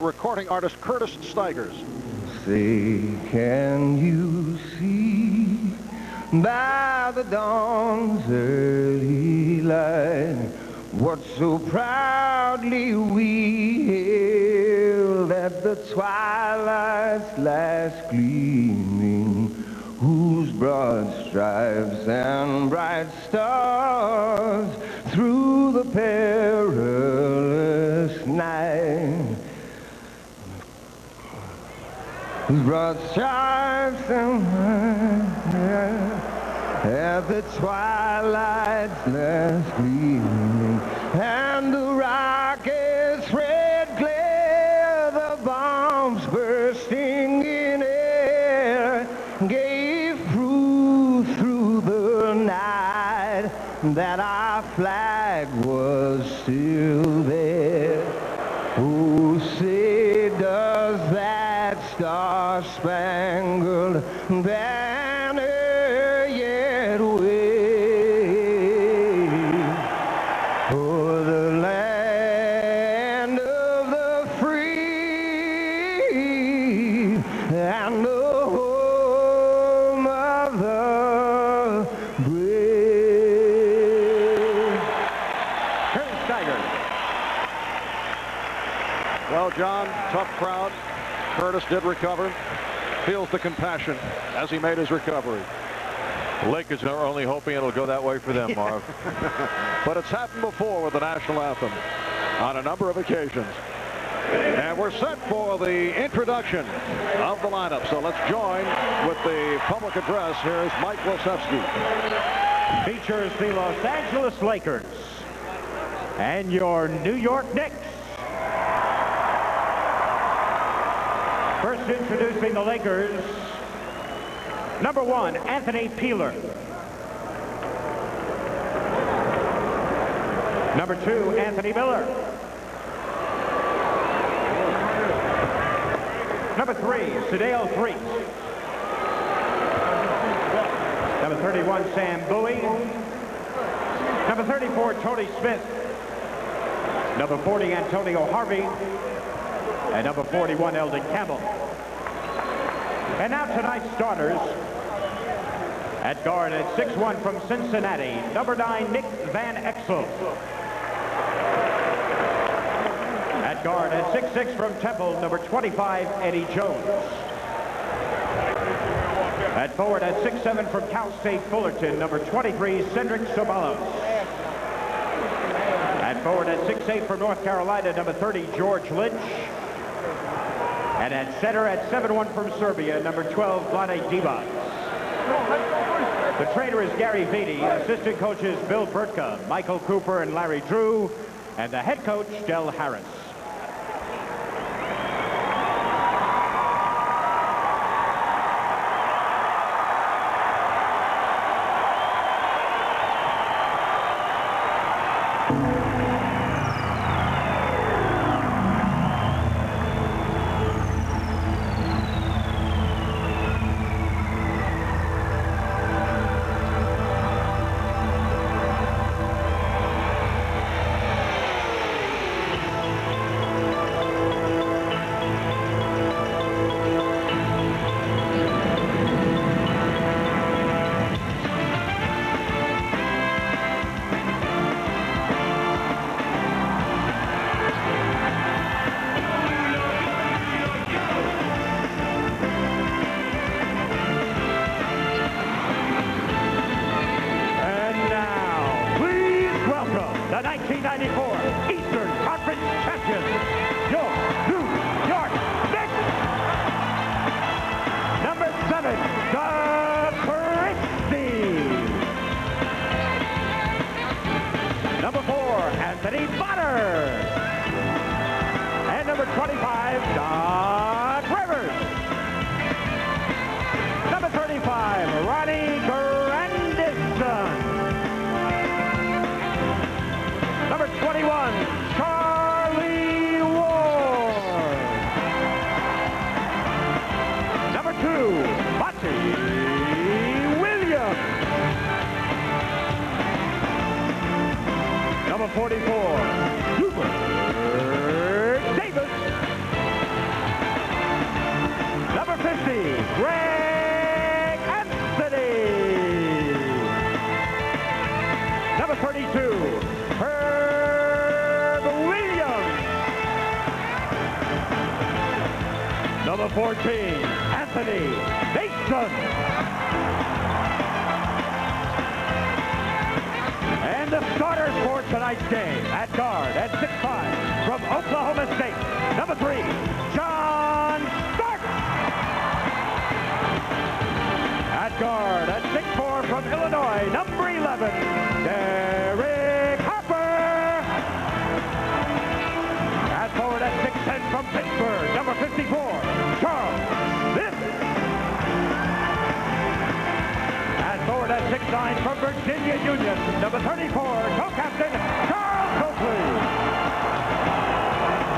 recording artist Curtis Stigers. Say, can you see by the dawn's early light what so proudly we hailed at the twilight's last gleaming, whose broad stripes and bright stars through the perilous night, whose broad stripes and at the twilight's last gleaming, and the rocket's red glare, the bombs bursting in air, gave proof through the night that our flag was still there. Oh, say, does that star-spangled banner yet wave o'er the land of the free and the home of the brave? Curtis Stigers. Well, John, tough crowd. Curtis did recover. Feels the compassion as he made his recovery. The Lakers are only hoping it'll go that way for them, Marv. But it's happened before with the national anthem on a number of occasions. And we're set for the introduction of the lineup. So let's join with the public address. Here's Mike Wilsefsky. Features the Los Angeles Lakers and your New York Knicks. First introducing the Lakers, number 1, Anthony Peeler. Number 2, Anthony Miller. Number 3, Sadale Threet. Number 31, Sam Bowie. Number 34, Tony Smith. Number 40, Antonio Harvey. And number 41, Eldon Campbell. And now tonight's starters. At guard at 6'1" from Cincinnati, number 9, Nick Van Exel. At guard at 6'6" from Temple, number 25, Eddie Jones. At forward at 6'7" from Cal State Fullerton, number 23, Cedric Sobalos. At forward at 6'8" from North Carolina, number 30, George Lynch. And at center at 7'1" from Serbia, number 12, Vlade Divac. The trainer is Gary Vitti. Assistant coaches Bill Burtka, Michael Cooper, and Larry Drew. And the head coach, Del Harris. Number 14, Anthony Mason. And the starters for tonight's game at guard at 6'5" from Oklahoma State, number 3, John Stark. At guard at 6'4" from Illinois, number 11, Derek Harper. At forward at 6'10" from Pittsburgh, number 54, Charles Smith. At forward at 6'9" from Virginia Union, number 34, co-captain Charles Copley.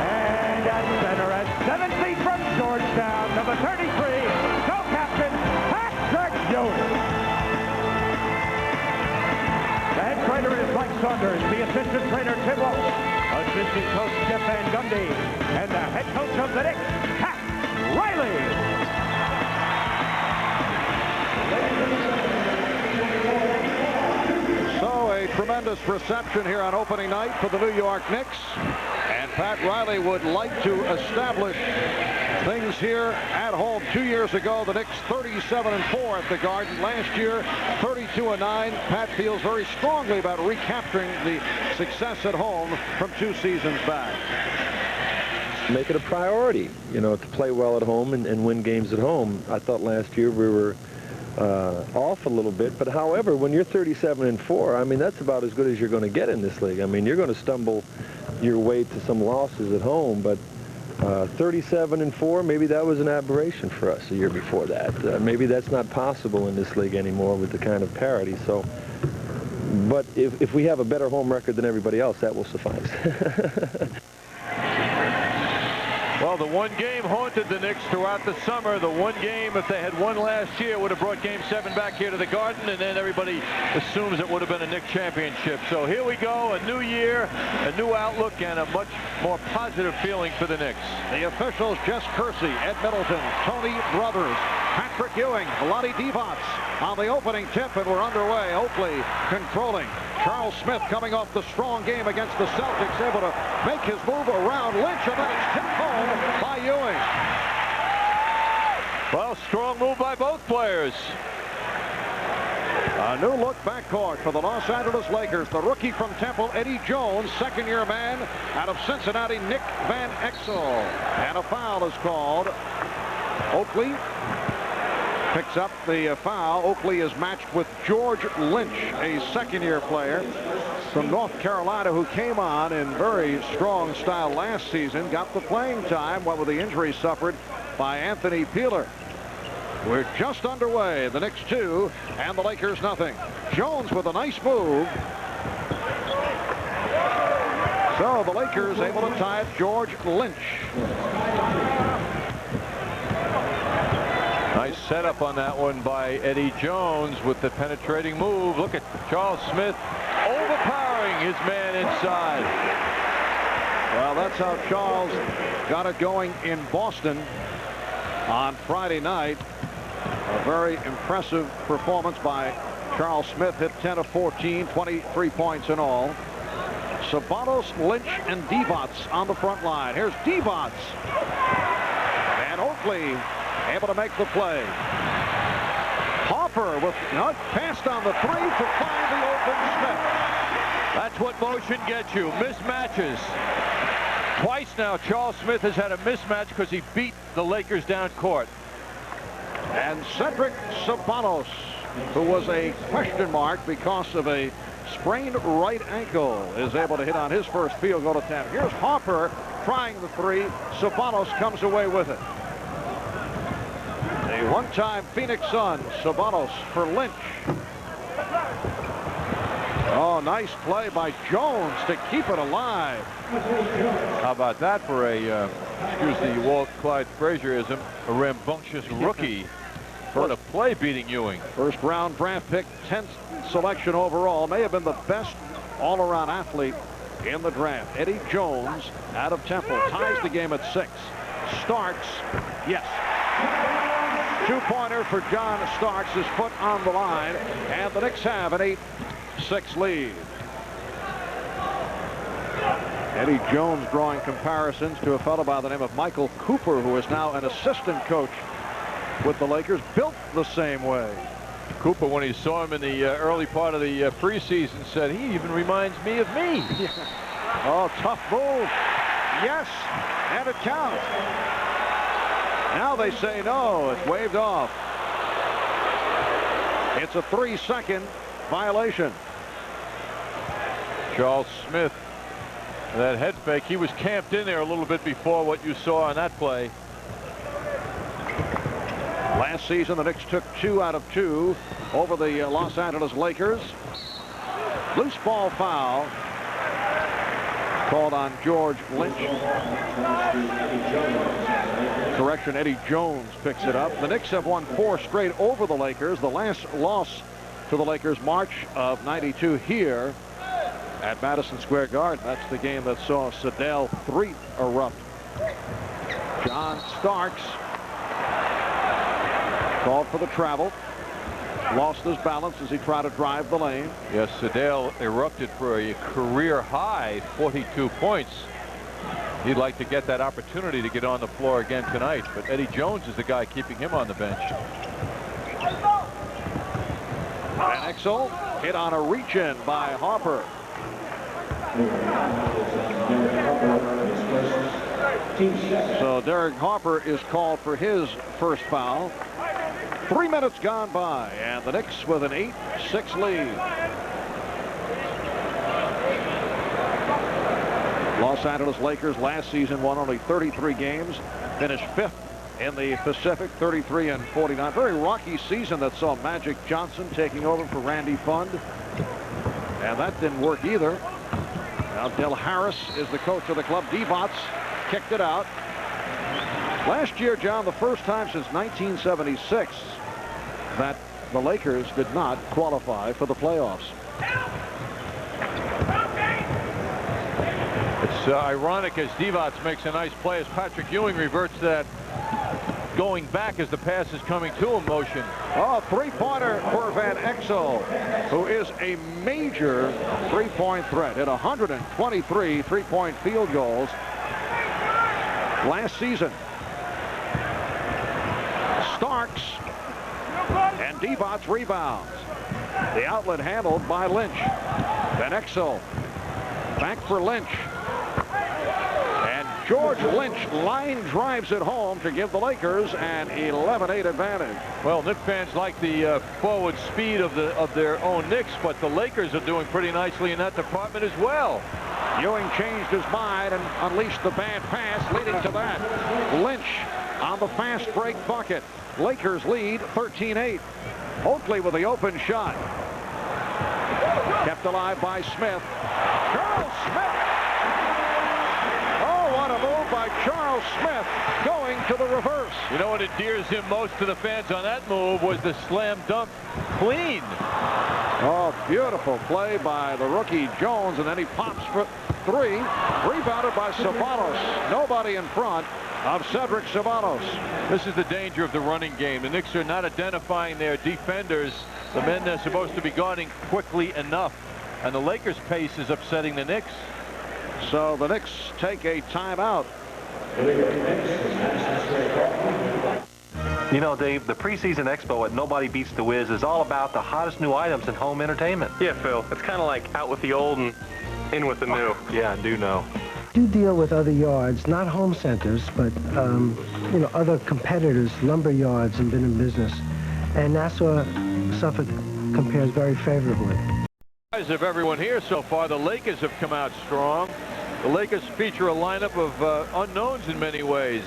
And at center at 7 feet from Georgetown, number 33, co-captain Patrick Ewing. The head trainer is Mike Saunders, the assistant trainer Tim Walsh, assistant coach Jeff Van Gundy, and the head coach of the Knicks, Pat Riley. So a tremendous reception here on opening night for the New York Knicks. And Pat Riley would like to establish things here at home. 2 years ago, the Knicks 37-4 at the Garden. Last year, 32-9. Pat feels very strongly about recapturing the success at home from 2 seasons back. Make it a priority, you know, to play well at home and win games at home. I thought last year we were off a little bit, but however, when you're 37-4, I mean, that's about as good as you're going to get in this league. I mean, you're going to stumble your way to some losses at home, but 37-4, maybe that was an aberration for us a year before that. Maybe that's not possible in this league anymore with the kind of parity. So, but if we have a better home record than everybody else, that will suffice. Well, the one game haunted the Knicks throughout the summer. The one game, if they had won last year, would have brought Game 7 back here to the Garden, and then everybody assumes it would have been a Knicks championship. So here we go, a new year, a new outlook, and a much more positive feeling for the Knicks. The officials, Jess Kersey, Ed Middleton, Tony Brothers, Patrick Ewing, Vlade Divac on the opening tip, and we're underway. Oakley controlling. Charles Smith coming off the strong game against the Celtics, able to make his move around Lynch, and then it's tipped home by Ewing. Well, strong move by both players. A new look backcourt for the Los Angeles Lakers. The rookie from Temple, Eddie Jones, second-year man out of Cincinnati, Nick Van Exel. And a foul is called. Oakley picks up the foul. Oakley is matched with George Lynch, a second-year player from North Carolina who came on in very strong style last season, got the playing time, what with the injury suffered by Anthony Peeler. We're just underway. The Knicks 2 and the Lakers nothing. Jones with a nice move. So the Lakers able to tie it. George Lynch. Nice setup on that one by Eddie Jones with the penetrating move. Look at Charles Smith overpowering his man inside. Well, that's how Charles got it going in Boston on Friday night. A very impressive performance by Charles Smith. Hit 10 of 14, 23 points in all. Sabanos, Lynch, and Divac on the front line. Here's Divac. And Oakley able to make the play. Hopper with passed on the 3 to find the open Smith. That's what motion gets you. Mismatches. Twice now Charles Smith has had a mismatch because he beat the Lakers down court. And Cedric Sabanos, who was a question mark because of a sprained right ankle, is able to hit on his first field goal attempt. Here's Hopper trying the 3. Sabanos comes away with it. The one-time Phoenix Sun, Sabanos for Lynch. Oh, nice play by Jones to keep it alive. How about that for a, excuse the Walt Clyde Frazierism, a rambunctious rookie. What a play beating Ewing. First round draft pick, 10th selection overall. May have been the best all-around athlete in the draft. Eddie Jones out of Temple ties the game at 6. Starks, yes. 2-pointer for John Starks, his foot on the line, and the Knicks have an 8-6 lead. Eddie Jones drawing comparisons to a fellow by the name of Michael Cooper, who is now an assistant coach with the Lakers, built the same way. Cooper, when he saw him in the early part of the preseason, said he even reminds me of me. Oh, tough move. Yes, and it counts. Now they say no. It's waved off. It's a 3-second violation. Charles Smith, that head fake, he was camped in there a little bit before what you saw on that play. Last season, the Knicks took 2 out of 2 over the Los Angeles Lakers. Loose ball foul called on George Lynch. Correction, Eddie Jones picks it up. The Knicks have won 4 straight over the Lakers. The last loss to the Lakers, March of '92, here at Madison Square Garden. That's the game that saw Sedale 3 erupt. John Starks called for the travel. Lost his balance as he tried to drive the lane. Yes, Sedale erupted for a career high 42 points. He'd like to get that opportunity to get on the floor again tonight, but Eddie Jones is the guy keeping him on the bench. Van Exel hit on a reach-in by Harper. So Derek Harper is called for his first foul. 3 minutes gone by, and the Knicks with an 8-6 lead. Los Angeles Lakers last season won only 33 games, finished 5th in the Pacific, 33-49. Very rocky season that saw Magic Johnson taking over for Randy Fund, and that didn't work either. Now Del Harris is the coach of the club. Divac kicked it out. Last year, John, the first time since 1976 that the Lakers did not qualify for the playoffs. It's ironic as Divac makes a nice play as Patrick Ewing reverts that going back as the pass is coming to him motion. Oh, 3-pointer for Van Exel, who is a major 3-point threat. Hit 123 3-point field goals last season. Starks and Divac rebounds. The outlet handled by Lynch. Van Exel back for Lynch. And George Lynch line drives it home to give the Lakers an 11-8 advantage. Well, Knicks fans like the forward speed of their own Knicks, but the Lakers are doing pretty nicely in that department as well. Ewing changed his mind and unleashed the bad pass, leading to that. Lynch on the fast break bucket. Lakers lead 13-8. Oakley with the open shot. Kept alive by Smith. Charles Smith. Oh, what a move by Charles Smith, going to the reverse. You know what endears him most to the fans on that move was the slam dunk clean. Oh, beautiful play by the rookie Jones, and then he pops for 3. Rebounded by Ceballos. Nobody in front of Cedric Ceballos. This is the danger of the running game. The Knicks are not identifying their defenders, the men they're supposed to be guarding, quickly enough. And the Lakers' pace is upsetting the Knicks. So the Knicks take a timeout. You know, Dave, the preseason expo at Nobody Beats the Wiz is all about the hottest new items in home entertainment. Yeah, Phil. It's kind of like out with the old and in with the new. Yeah, I do know. Do deal with other yards, not home centers, but you know, other competitors, lumber yards, and been in business. And Nassau, Suffolk compares very favorably. Of everyone here so far, the Lakers have come out strong. The Lakers feature a lineup of unknowns in many ways.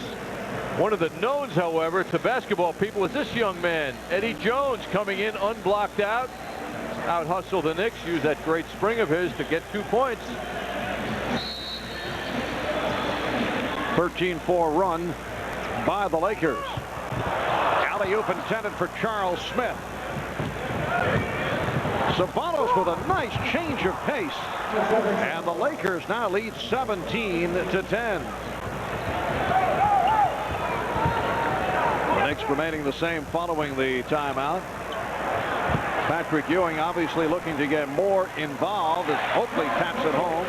One of the knowns, however, to basketball people is this young man, Eddie Jones, coming in unblocked out hustle the Knicks, use that great spring of his to get 2 points. 13-4 run by the Lakers. Alley-oop intended for Charles Smith. Ceballos with a nice change of pace. And the Lakers now lead 17-10. The Knicks remaining the same following the timeout. Patrick Ewing obviously looking to get more involved as Oakley taps it home.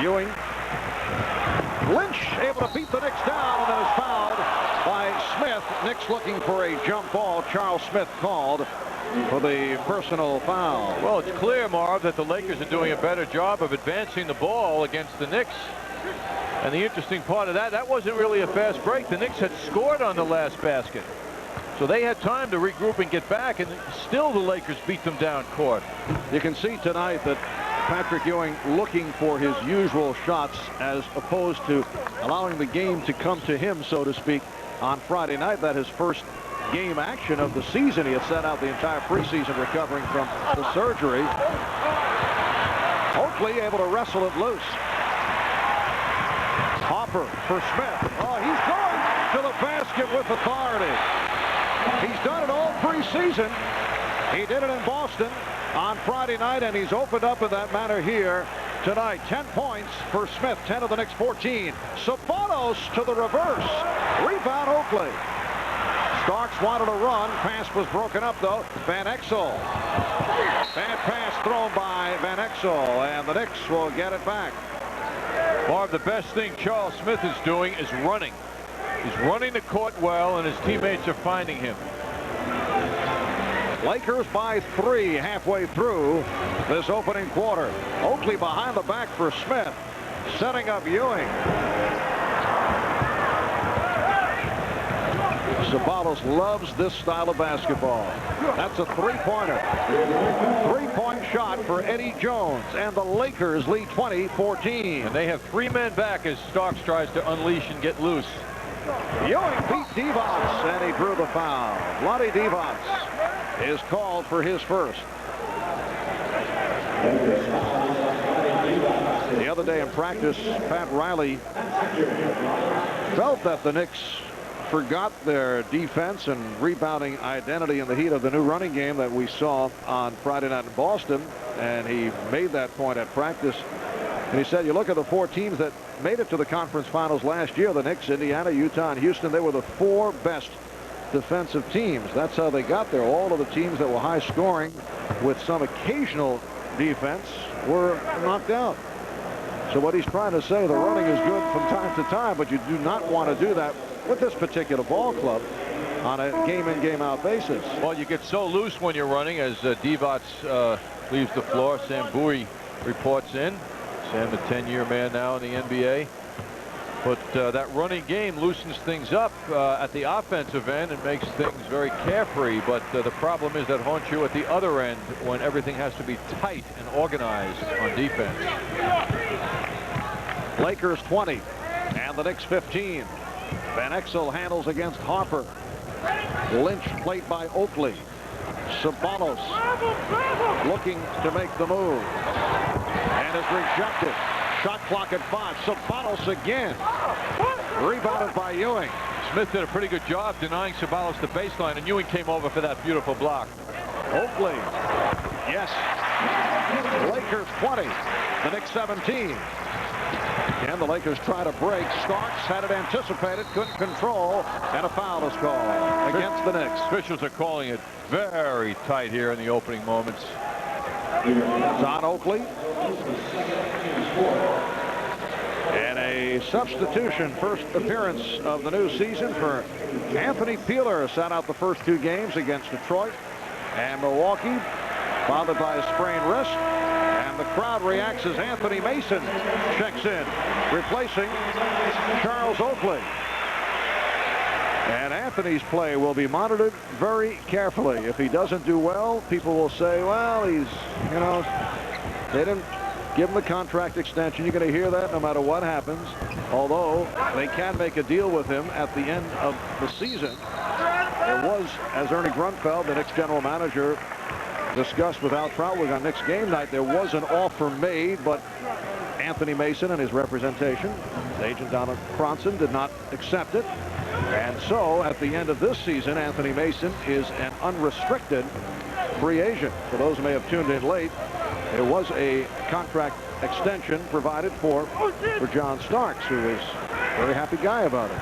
Ewing. Lynch able to beat the Knicks down and then is fouled by Smith. Knicks looking for a jump ball. Charles Smith called for the personal foul. Well, it's clear, Marv, that the Lakers are doing a better job of advancing the ball against the Knicks. And the interesting part of that wasn't really a fast break. The Knicks had scored on the last basket. So they had time to regroup and get back, and still the Lakers beat them down court. You can see tonight that Patrick Ewing looking for his usual shots as opposed to allowing the game to come to him, so to speak, on Friday night. That his first game action of the season. He had sat out the entire preseason recovering from the surgery. Oakley able to wrestle it loose. Hopper for Smith. Oh, he's going to the basket with authority. He's done it all preseason. He did it in Boston on Friday night, and he's opened up in that manner here tonight. 10 points for Smith, 10 of the Knicks 14. Sabonis to the reverse. Rebound Oakley. Starks wanted to run. Pass was broken up, though. Van Exel. Bad pass thrown by Van Exel, and the Knicks will get it back. Marv, the best thing Charles Smith is doing is running. He's running the court well, and his teammates are finding him. Lakers by 3 halfway through this opening quarter. Oakley behind the back for Smith, setting up Ewing. Sabonis loves this style of basketball. That's a three-pointer. Three-point shot for Eddie Jones, and the Lakers lead 20-14. And they have 3 men back as Starks tries to unleash and get loose. Ewing beat Divac, and he drew the foul. Vlade Divac is called for his first. The other day in practice, Pat Riley felt that the Knicks forgot their defense and rebounding identity in the heat of the new running game that we saw on Friday night in Boston, and he made that point at practice. And he said, you look at the 4 teams that made it to the conference finals last year, the Knicks, Indiana, Utah, and Houston, they were the 4 best defensive teams. That's how they got there. All of the teams that were high scoring with some occasional defense were knocked out. So what he's trying to say, the running is good from time to time, but you do not want to do that with this particular ball club on a game-in, game-out basis. Well, you get so loose when you're running, as Divac leaves the floor. Sam Bowie reports in. Sam, a 10-year man now in the NBA. But that running game loosens things up at the offensive end and makes things very carefree. But the problem is that haunts you at the other end when everything has to be tight and organized on defense. Lakers 20 and the Knicks 15. Van Exel handles against Harper. Lynch played by Oakley. Sabonis looking to make the move and is rejected. Shot clock at 5. Sabonis again. Rebounded by Ewing. Smith did a pretty good job denying Sabonis the baseline, and Ewing came over for that beautiful block. Oakley. Yes. Lakers 20. The Knicks 17. And the Lakers try to break. Starks had it anticipated, couldn't control, and a foul is called against the Knicks. Officials are calling it very tight here in the opening moments. It's on Oakley. And a substitution, first appearance of the new season for Anthony Peeler. Sat out the first 2 games against Detroit and Milwaukee, bothered by a sprained wrist. And the crowd reacts as Anthony Mason checks in, replacing Charles Oakley. And Anthony's play will be monitored very carefully. If he doesn't do well, people will say, well, he's, you know, they didn't give him the contract extension. You're going to hear that no matter what happens. Although they can make a deal with him at the end of the season. There was, as Ernie Grunfeld, the Knicks general manager, discussed with Al Trautwig on Knicks game night, there was an offer made, but Anthony Mason and his representation, his agent Donald Bronson, did not accept it. And so at the end of this season, Anthony Mason is an unrestricted free agent. For those who may have tuned in late, there was a contract extension provided for John Starks, who is a very happy guy about it.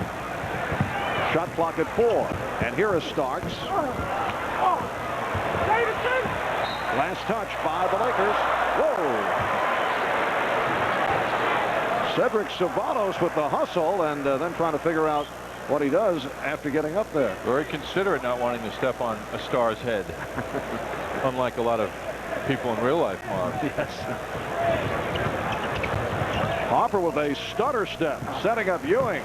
Shot clock at 4. And here is Starks. Last touch by the Lakers. Whoa. Cedric Ceballos with the hustle and then trying to figure out what he does after getting up there. Very considerate, not wanting to step on a star's head. Unlike a lot of people in real life, Marv. Yes. Harper with a stutter step, setting up Ewing.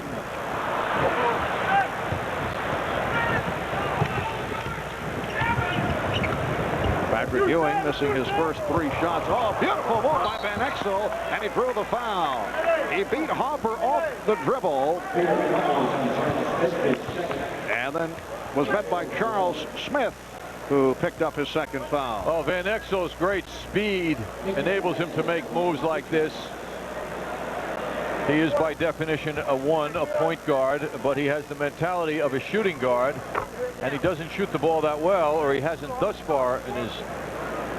Patrick Ewing missing his first 3 shots. Oh, beautiful move by Van Exel, and he drew the foul. He beat Harper off the dribble, and then was met by Charles Smith, who picked up his second foul. Oh, Van Exel's great speed enables him to make moves like this. He is by definition a point guard, but he has the mentality of a shooting guard, and he doesn't shoot the ball that well, or he hasn't thus far in his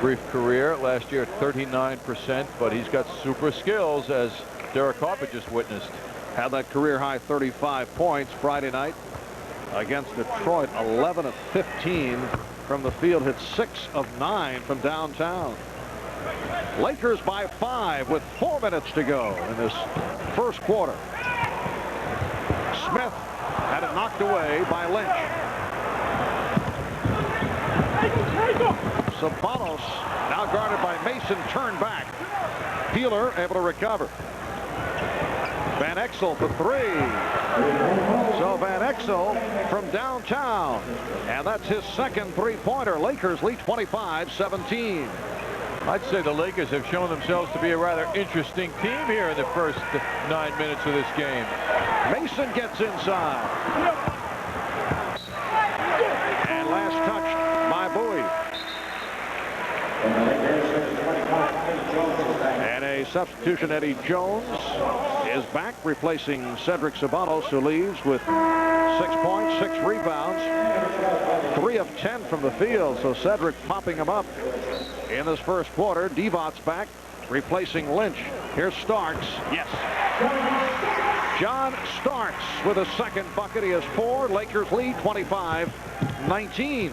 brief career. Last year 39%, but he's got super skills, as Derek Harper just witnessed. Had that career high 35 points Friday night against Detroit. 11 of 15 from the field, hit 6 of 9 from downtown. Lakers by 5 with 4 minutes to go in this first quarter. Smith had it knocked away by Lynch. Ceballos now guarded by Mason, turned back. Peeler able to recover. Van Exel for 3. So Van Exel from downtown, and that's his second 3-pointer. Lakers lead 25-17. I'd say the Lakers have shown themselves to be a rather interesting team here in the first 9 minutes of this game. Mason gets inside. And last touched by Bowie. And a substitution. Eddie Jones is back, replacing Cedric Ceballos, who leaves with 6 points, 6 rebounds, 3 of 10 from the field. So Cedric popping him up in this first quarter. Devot's back, replacing Lynch. Here's Starks. Yes. John Starks with a second bucket. He has 4. Lakers lead 25-19.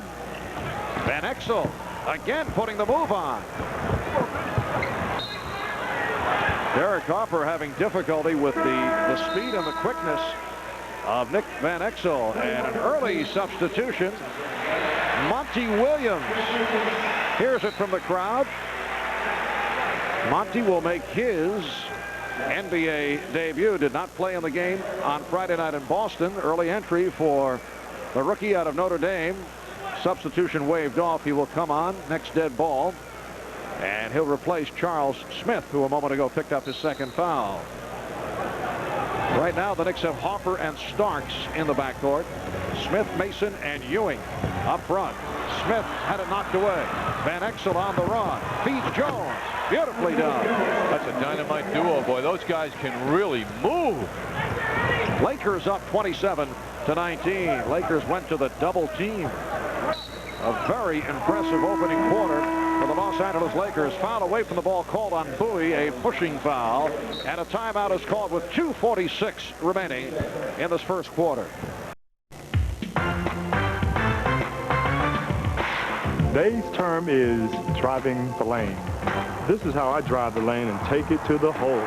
Van Exel again putting the move on. Derek Harper having difficulty with the speed and the quickness of Nick Van Exel, and an early substitution. Monty Williams hears it from the crowd. Monty will make his NBA debut. Did not play in the game on Friday night in Boston. Early entry for the rookie out of Notre Dame. Substitution waved off. He will come on next dead ball, and he'll replace Charles Smith, who a moment ago picked up his second foul. Right now the Knicks have Harper and Starks in the backcourt. Smith, Mason, and Ewing up front. Smith had it knocked away. Van Exel on the run. Feeds Jones. Beautifully done. That's a dynamite duo, boy. Those guys can really move. Lakers up 27-19. Lakers went to the double team. A very impressive opening quarter for the Los Angeles Lakers. Foul away from the ball called on Bowie, a pushing foul, and a timeout is called with 2:46 remaining in this first quarter. Today's term is driving the lane. This is how I drive the lane and take it to the hole.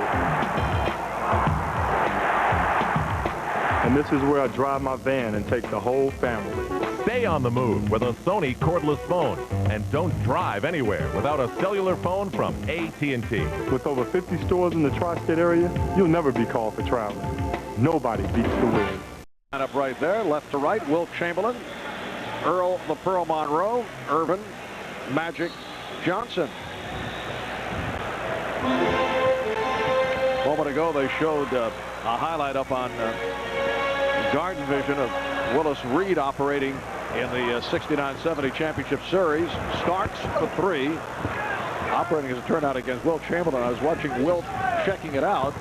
And this is where I drive my van and take the whole family. Stay on the move with a Sony cordless phone, and don't drive anywhere without a cellular phone from AT&T. With over 50 stores in the tri-state area, you'll never be called for traveling. Nobody beats the Wiz. Line up right there, left to right, Wilt Chamberlain, Earl the Pearl Monroe, Irvin, Magic Johnson. A moment ago they showed a highlight up on Garden Vision of Willis Reed operating in the 69-70 championship series. Starks for 3. Operating as it turned out against Wilt Chamberlain. I was watching Wilt checking it out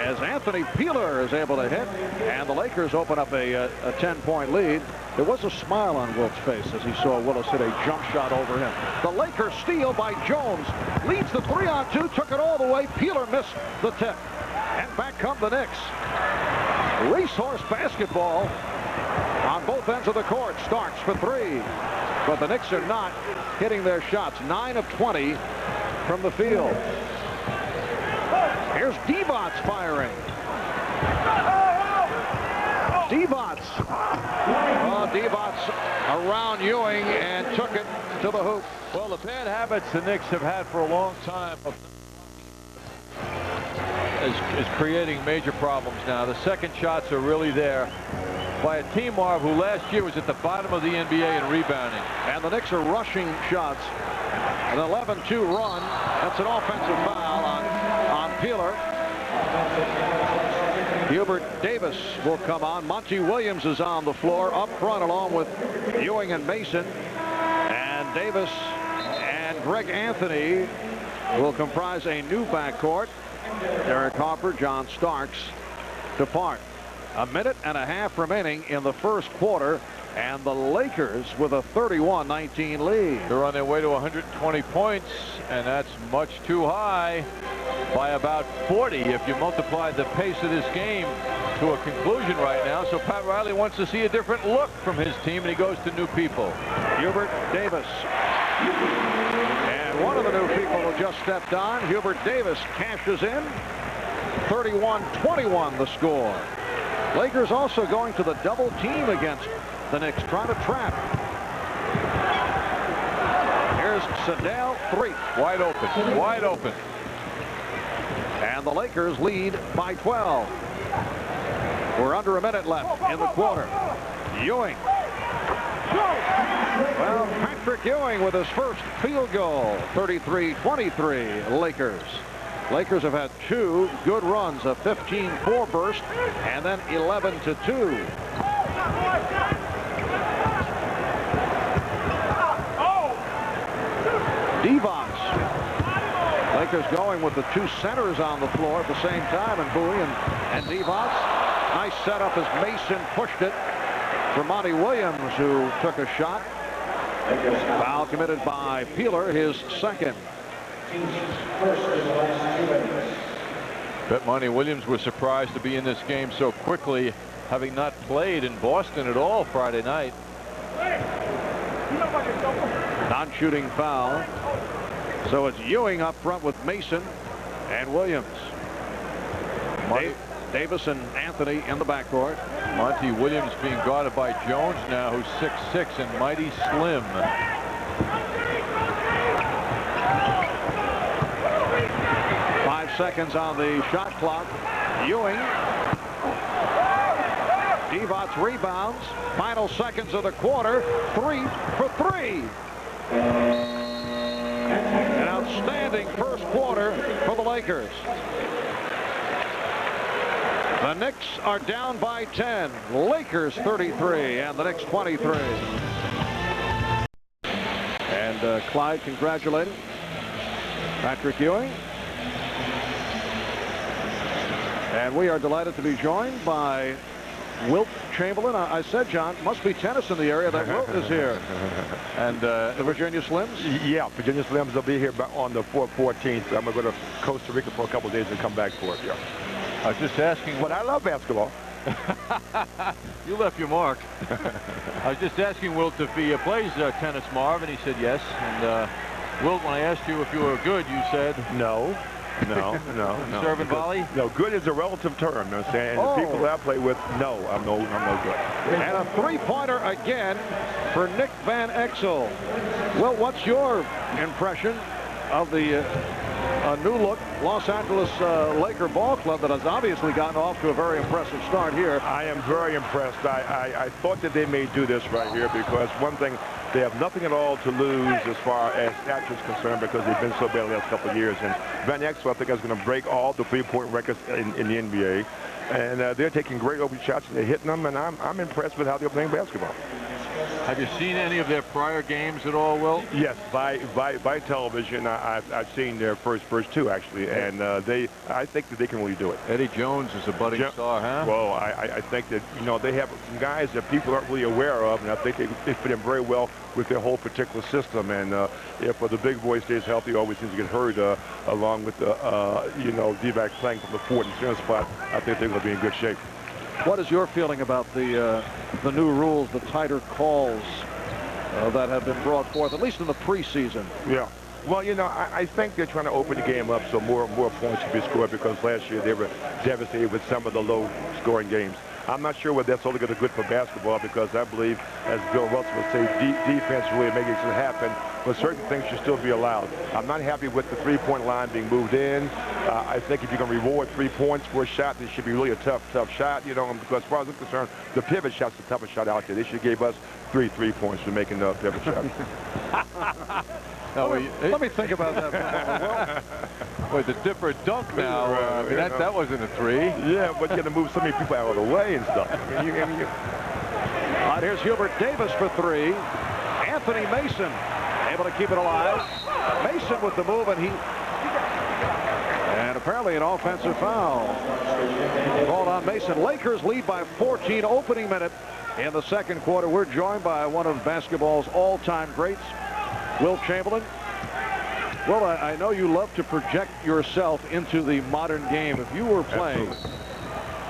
as Anthony Peeler is able to hit, and the Lakers open up a 10-point lead. There was a smile on Wilt's face as he saw Willis hit a jump shot over him. The Lakers steal by Jones. Leads the 3-on-2, took it all the way. Peeler missed the tip. And back come the Knicks. Racehorse basketball on both ends of the court. Starks for 3. But the Knicks are not hitting their shots. 9 of 20 from the field. Here's Divac firing. Divac. Oh, Divac around Ewing and took it to the hoop. Well, the bad habits the Knicks have had for a long time is creating major problems now. The second shots are really there by a team, Marv, who last year was at the bottom of the NBA in rebounding. And the Knicks are rushing shots. An 11-2 run. That's an offensive foul on Peeler. Hubert Davis will come on. Monty Williams is on the floor up front along with Ewing and Mason. And Davis and Greg Anthony will comprise a new backcourt. Derek Harper, John Starks depart. A minute and a half remaining in the first quarter, and the Lakers with a 31-19 lead. They're on their way to 120 points, and that's much too high by about 40 if you multiply the pace of this game to a conclusion right now. So Pat Riley wants to see a different look from his team, and he goes to new people. Hubert Davis. And one of the new people who just stepped on, Hubert Davis, cashes in. 31-21 the score. Lakers also going to the double team against the Knicks, trying to trap. Here's Sedale, 3. Wide open, wide open. And the Lakers lead by 12. We're under a minute left in the quarter. Ewing. Well, Patrick Ewing with his first field goal. 33-23 Lakers. Lakers have had 2 good runs, a 15-4 burst and then 11-2. Divac. Lakers going with the 2 centers on the floor at the same time, and Bowie and Divac. Nice setup as Mason pushed it for Monty Williams, who took a shot. Foul committed by Peeler, his second. Bet Monty Williams was surprised to be in this game so quickly, having not played in Boston at all Friday night. Non-shooting foul. So it's Ewing up front with Mason and Williams. Davis and Anthony in the backcourt. Monty Williams being guarded by Jones now, who's 6'6" and mighty slim. 5 seconds on the shot clock. Ewing. Divac rebounds. Final seconds of the quarter. 3 for 3. An outstanding first quarter for the Lakers. The Knicks are down by 10. Lakers 33 and the Knicks 23. And Clyde congratulated Patrick Ewing. And we are delighted to be joined by Wilt Chamberlain. I said, John, must be tennis in the area. That Wilt is here. And the Virginia Slims? Yeah, Virginia Slims will be here on the 14th. I'm going to go to Costa Rica for a couple of days and come back for it. Yeah. I was just asking. But I love basketball. You left your mark. I was just asking Wilt if he plays tennis, Marv, and he said yes. And Wilt, when I asked you if you were good, you said no. No. Serve and volley? No, good is a relative term. You know what I'm saying? And the people that I play with, no, I'm no good. And a three-pointer again for Nick Van Exel. Well, what's your impression of the new-look Los Angeles Laker ball club that has obviously gotten off to a very impressive start here? I am very impressed. I thought that they may do this right here because one thing, they have nothing at all to lose as far as stature is concerned because they've been so bad the last couple of years. And Van Exel, I think, is going to break all the three-point records in the NBA. And they're taking great open shots and they're hitting them. And I'm impressed with how they're playing basketball. Have you seen any of their prior games at all, Will? Yes, by television. I've seen their first two actually, and I think that they can really do it. Eddie Jones is a budding star, huh? Well, I think that they have some guys that people aren't really aware of, and I think they fit in very well with their whole particular system. And if the big boy stays healthy, always seems to get hurt along with Divac playing from the 4th and center spot. I think they're going to be in good shape. What is your feeling about the new rules, the tighter calls that have been brought forth, at least in the preseason? Yeah. Well, you know, I think they're trying to open the game up so more points can be scored, because last year they were devastated with some of the low-scoring games. I'm not sure whether that's only going to be good for basketball, because I believe, as Bill Russell would say, defense really makes it happen, but certain things should still be allowed. I'm not happy with the three-point line being moved in. I think if you're going to reward 3 points for a shot, this should be really a tough shot, you know, because as far as I'm concerned, the pivot shot's the toughest shot out there. They should give us 3 3-points for making the pivot shot. Let me think about that. Well, the dipper dunk now, I mean, that wasn't a 3. Yeah, but you got to move so many people out of the way and stuff. I mean, All right, here's Hubert Davis for 3. Anthony Mason able to keep it alive. Mason with the move, and apparently an offensive foul called on Mason. Lakers lead by 14, opening minute in the second quarter. We're joined by one of basketball's all-time greats, Wilt Chamberlain. Well, I know you love to project yourself into the modern game. If you were playing,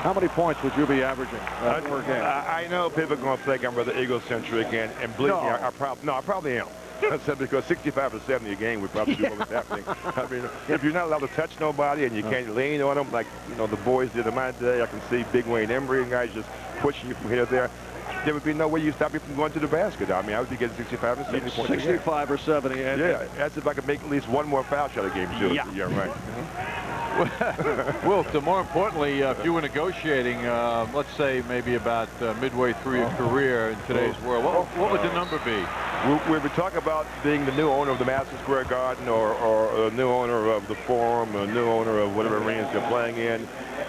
how many points would you be averaging per game? I know people are going to think I'm rather egocentric, and believe me, I probably am. I said, because 65 or 70 a game would probably do what was happening. I mean, if you're not allowed to touch nobody and you can't lean on them, like, you know, the boys did in my day, I can see Big Wayne Embry and guys just pushing you from here to there. There would be no way you stop me from going to the basket. I mean, I would be getting 65 and 70 points. 65 or 70. Yeah, that's if I could make at least one more foul shot a game, too. Yeah, right. Wilt, more importantly, if you were negotiating, let's say maybe about midway through your career in today's world, what would the number be? We would talk about being the new owner of the Madison Square Garden, or a new owner of the Forum, a new owner of whatever arenas they're playing in,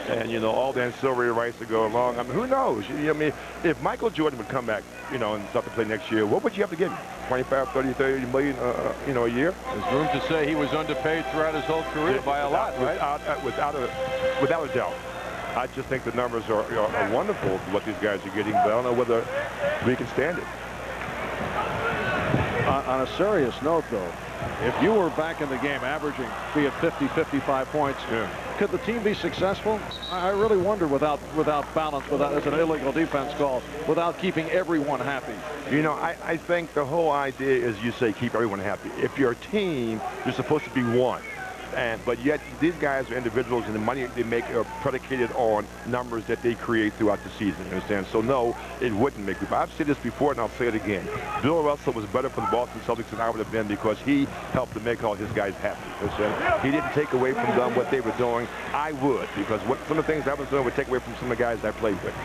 and, you know, all the ancillary rights that go along. I mean, who knows? I mean, if Michael Jordan would come back, you know, and start to play next year, what would you have to give him? 25, 30 million, you know, a year? There's room to say he was underpaid throughout his whole career by a lot, right? Without a doubt. I just think the numbers are wonderful, what these guys are getting, but I don't know whether we can stand it. On a serious note, though, if you were back in the game averaging, be it 50, 55 points, could the team be successful? I really wonder without balance, it's an illegal defense call, without keeping everyone happy. You know, I think the whole idea is, you say, keep everyone happy. If you're a team, you're supposed to be one. But yet these guys are individuals, and the money they make are predicated on numbers that they create throughout the season. You understand? So no, it wouldn't make me. I've said this before, and I'll say it again. Bill Russell was better for the Boston Celtics than I would have been, because he helped to make all his guys happy. You understand? He didn't take away from them what they were doing. I would, because some of the things I was doing would take away from some of the guys I played with.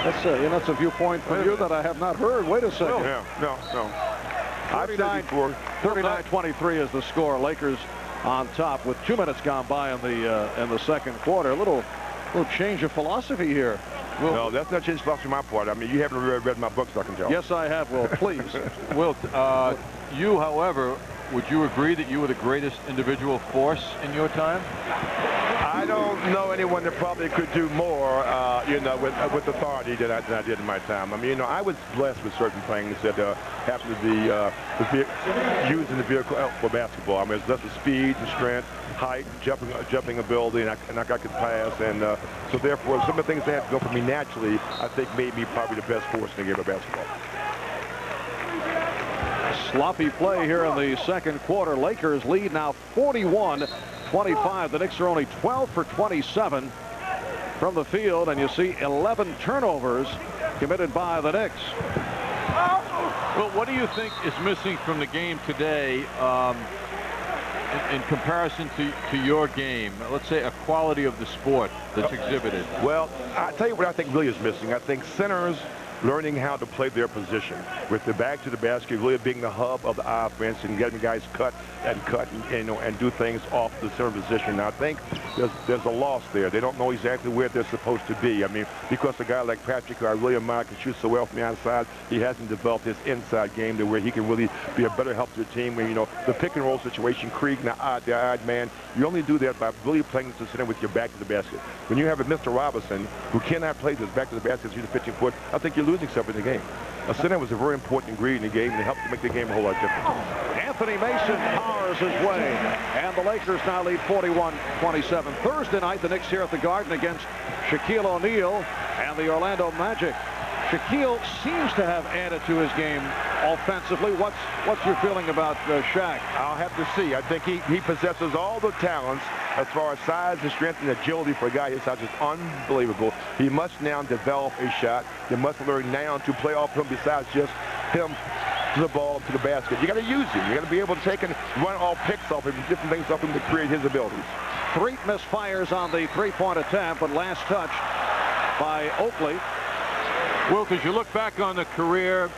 That's a viewpoint from you that I have not heard. Wait a second. No. 39-23 is the score. Lakers on top with 2 minutes gone by in the second quarter. A little change of philosophy here. No, that's not change of philosophy on my part. I mean, you haven't read my books, I can tell. Yes, I have, Will. Please. Wilt, you, however, would you agree that you were the greatest individual force in your time? I don't know anyone that probably could do more, you know, with authority than I did in my time. I mean, you know, I was blessed with certain things that happened to be used in the vehicle for basketball. I mean, it's blessed with speed and strength, height, jumping ability, and I could pass. And so therefore, some of the things that had to go for me naturally, I think made me probably the best force in the game of basketball. Sloppy play here in the second quarter. Lakers lead now 41-25. The Knicks are only 12 for 27 from the field, and you see 11 turnovers committed by the Knicks. Well, what do you think is missing from the game today in comparison to your game? Let's say a quality of the sport that's exhibited. Well, I'll tell you what I think really is missing. I think centers learning how to play their position with the back to the basket, really being the hub of the offense and getting guys cut and do things off the center position. Now, I think there's a loss there. They don't know exactly where they're supposed to be. I mean, because a guy like Patrick, who I really admire, can shoot so well from the outside, he hasn't developed his inside game to where he can really be a better help to the team. When, you know, the pick and roll situation, Krieg, the odd man, you only do that by really playing to center with your back to the basket. When you have a Mr. Robinson who cannot play this back to the basket, shoot a 15-foot, I think you're losing something in the game. A center was a very important ingredient in the game, and it helped to make the game a whole lot different. Anthony Mason powers his way, and the Lakers now lead 41-27. Thursday night, the Knicks here at the Garden against Shaquille O'Neal and the Orlando Magic. Shaquille seems to have added to his game offensively. What's your feeling about Shaq? I'll have to see. I think he possesses all the talents as far as size and strength and agility for a guy his size is unbelievable. He must now develop a shot. He must learn now to play off him besides just him to the ball, to the basket. You got to use him. You got to be able to take and run all picks off him, different things off him to create his abilities. 3 misfires on the three-point attempt, but last touch by Oakley. Wilt, as you look back on the career,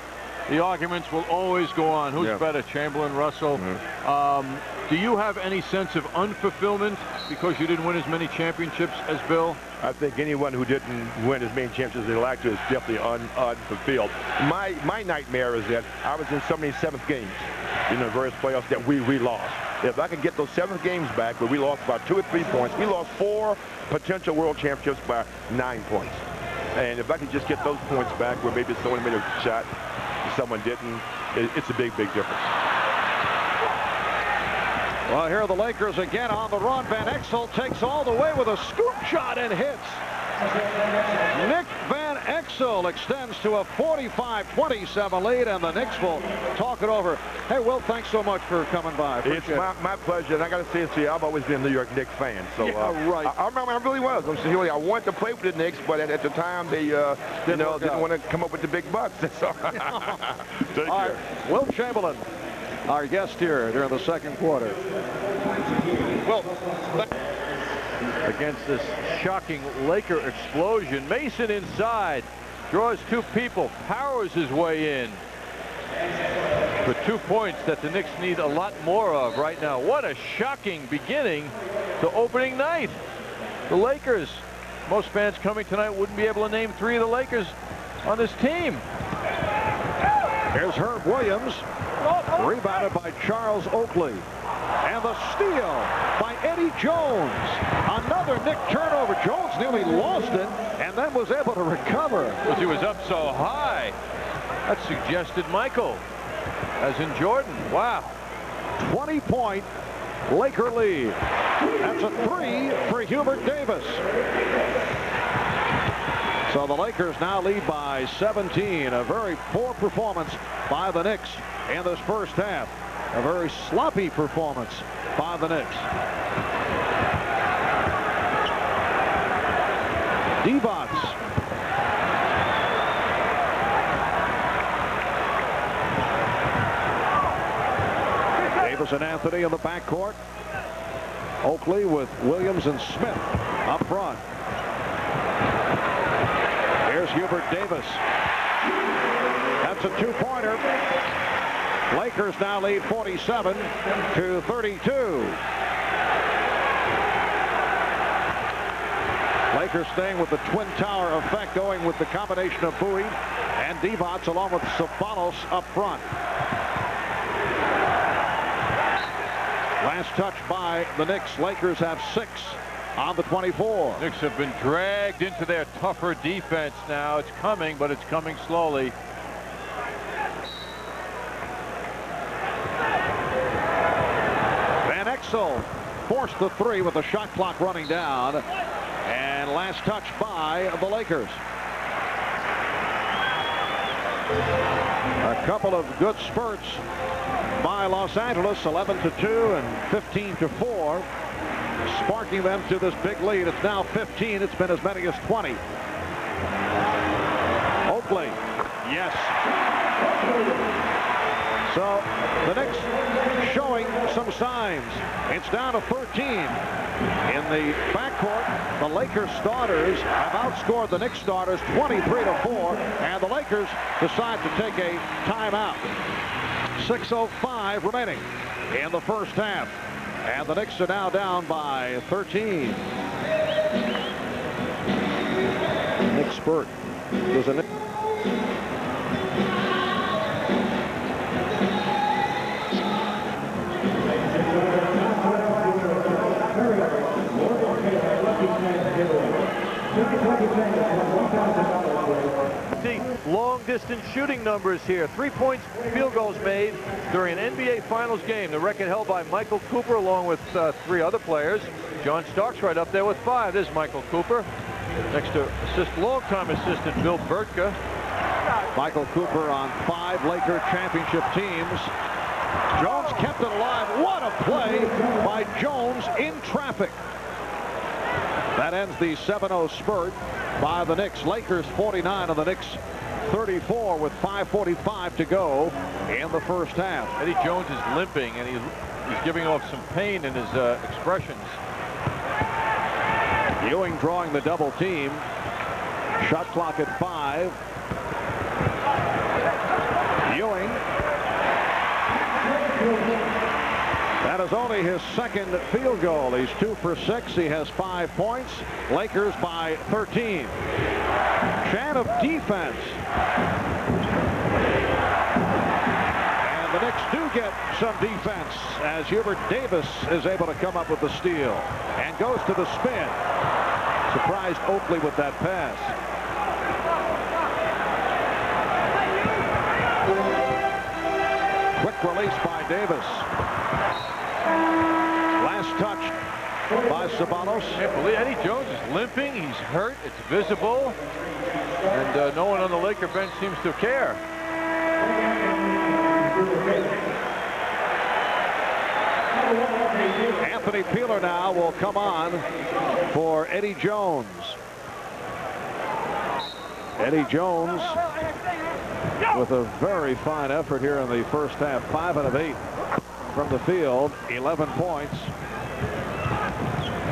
the arguments will always go on. Who's better, Chamberlain, Russell? Do you have any sense of unfulfillment because you didn't win as many championships as Bill? I think anyone who didn't win as many championships as they like to is definitely unfulfilled. My nightmare is that I was in so many seventh games in the various playoffs that we lost. If I can get those 7 games back where we lost by 2 or 3 points, we lost 4 potential world championships by 9 points. And if I can just get those points back where maybe someone made a shot and someone didn't, it's a big difference. Well, here are the Lakers again on the run. Van Exel takes all the way with a scoop shot and hits. Nick Van Exel extends to a 45-27 lead, and the Knicks will talk it over. Hey, Will, thanks so much for coming by. It's my pleasure, and I got to say it to you, I've always been a New York Knicks fan. So right. I remember I really was. I wanted to play with the Knicks, but at the time they didn't want to come up with the big bucks. So take care. Will Chamberlain, our guest here during the second quarter. Well, against this shocking Laker explosion, Mason inside, draws 2 people, powers his way in for 2 points that the Knicks need a lot more of right now. What a shocking beginning to opening night. The Lakers, most fans coming tonight wouldn't be able to name 3 of the Lakers on this team. Here's Herb Williams, rebounded by Charles Oakley. And the steal by Eddie Jones. Another Knick turnover. Jones nearly lost it and then was able to recover. Because he was up so high. That suggested Michael, as in Jordan. Wow. 20-point Laker lead. That's a 3 for Hubert Davis. So the Lakers now lead by 17. A very poor performance by the Knicks in this first half. A very sloppy performance by the Knicks. Divac. Davis and Anthony in the backcourt. Oakley with Williams and Smith up front. Here's Hubert Davis. That's a 2-pointer. Lakers now lead 47-32. Lakers staying with the Twin Tower effect, going with the combination of Bowie and Divac along with Ceballos up front. Last touch by the Knicks. Lakers have 6 on the 24. Knicks have been dragged into their tougher defense now. It's coming, but it's coming slowly. Van Exel forced the 3 with the shot clock running down. And last touch by the Lakers. A couple of good spurts by Los Angeles, 11-2 and 15-4, sparking them to this big lead. It's now 15. It's been as many as 20. Oakley, yes. So the Knicks showing some signs. It's down to 13. In the backcourt, the Lakers starters have outscored the Knicks starters 23-4, and the Lakers decide to take a timeout. 6:05 remaining in the first half, and the Knicks are now down by 13. Nick spurt. There's a See long distance shooting numbers here. 3 points, field goals made during an NBA Finals game. The record held by Michael Cooper along with 3 other players. John Starks right up there with 5. There's Michael Cooper. Next to longtime assistant Bill Burtka. Michael Cooper on 5 Laker championship teams. Jones kept it alive. What a play by Jones in traffic. That ends the 7-0 spurt by the Knicks. Lakers 49 and the Knicks 34 with 5:45 to go in the first half. Eddie Jones is limping, and he's giving off some pain in his expressions. Ewing drawing the double team. Shot clock at 5. Ewing. That is only his second field goal. He's 2 for 6. He has 5 points. Lakers by 13. Chan of defense. And the Knicks do get some defense as Hubert Davis is able to come up with the steal and goes to the spin. Surprised Oakley with that pass. Quick release by Davis. Last touch by Sabanos. Can't believe Eddie Jones is limping. He's hurt. It's visible. And no one on the Laker bench seems to care. Anthony Peeler now will come on for Eddie Jones. Eddie Jones with a very fine effort here in the first half. 5 out of 8 from the field. 11 points.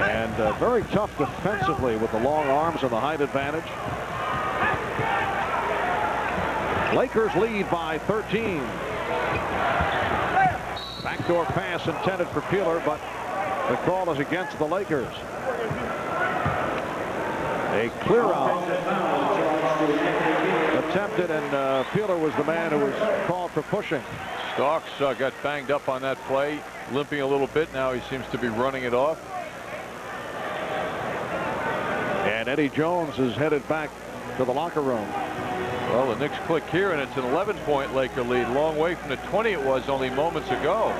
And very tough defensively with the long arms and the height advantage. Lakers lead by 13. Backdoor pass intended for Peeler, but the call is against the Lakers. A clear out attempted, and Peeler was the man who was called for pushing. Starks got banged up on that play, limping a little bit. Now he seems to be running it off. And Eddie Jones is headed back to the locker room. Well, the Knicks click here, and it's an 11-point Laker lead. Long way from the 20 it was only moments ago.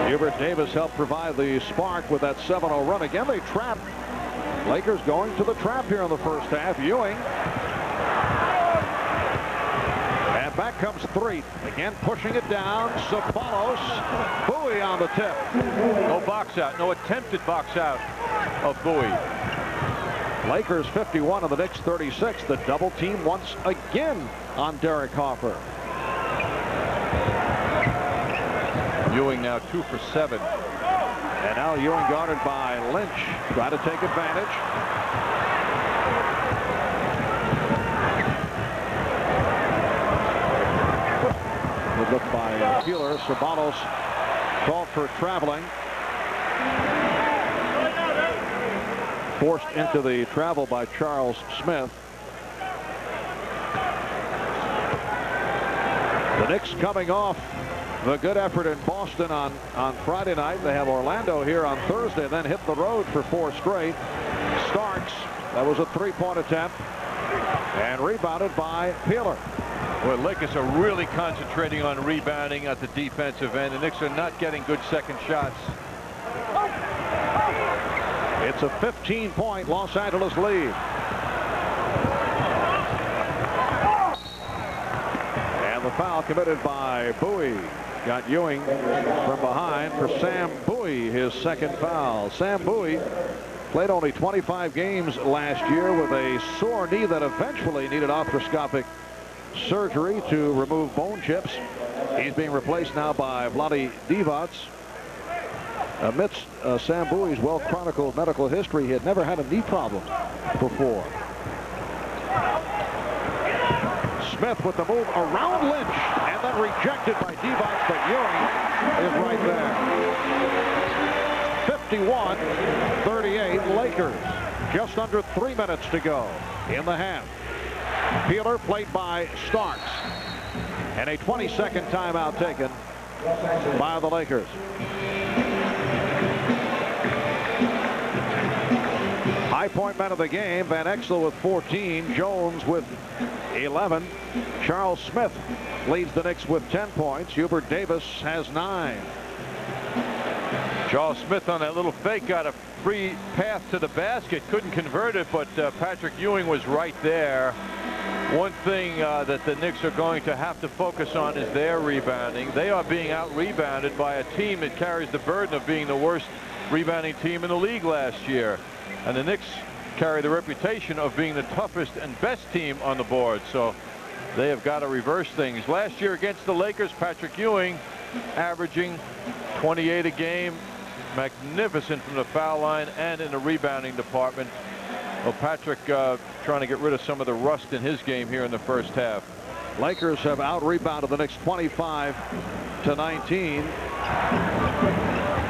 Hubert Davis helped provide the spark with that 7-0 run. Again, they trapped. Lakers going to the trap here in the first half. Ewing. And back comes 3. Again, pushing it down. Sabanos. Bowie on the tip. No box out. No attempted box out of Bowie. Lakers 51 and the Knicks 36. The double team once again on Derek Hoffer. Ewing now 2 for 7. And now Ewing guarded by Lynch. Try to take advantage. Good look by Peeler. Sabanos called for traveling. Forced into the travel by Charles Smith. The Knicks coming off the good effort in Boston on Friday night. They have Orlando here on Thursday, then hit the road for 4 straight. Starks, that was a 3-point attempt, and rebounded by Peeler. Well, Lakers are really concentrating on rebounding at the defensive end. The Knicks are not getting good second shots. It's a 15-point Los Angeles lead. And the foul committed by Bowie. Got Ewing from behind for Sam Bowie, his second foul. Sam Bowie played only 25 games last year with a sore knee that eventually needed arthroscopic surgery to remove bone chips. He's being replaced now by Vlade Divac. Amidst Sam Bowie's well-chronicled medical history, he had never had a knee problem before. Smith with the move around Lynch, and then rejected by Divac, but Ewing is right there. 51-38 Lakers. Just under 3 minutes to go in the half. Peeler played by Starks. And a 20-second timeout taken by the Lakers. High point man of the game, Van Exel with 14, Jones with 11. Charles Smith leads the Knicks with 10 points. Hubert Davis has 9. Charles Smith on that little fake got a free path to the basket. Couldn't convert it, but Patrick Ewing was right there. One thing that the Knicks are going to have to focus on is their rebounding. They are being out-rebounded by a team that carries the burden of being the worst rebounding team in the league last year. And the Knicks carry the reputation of being the toughest and best team on the board. So they have got to reverse things. Last year against the Lakers, Patrick Ewing averaging 28 a game. Magnificent from the foul line and in the rebounding department. Well, Patrick trying to get rid of some of the rust in his game here in the first half. Lakers have out-rebounded the Knicks 25-19.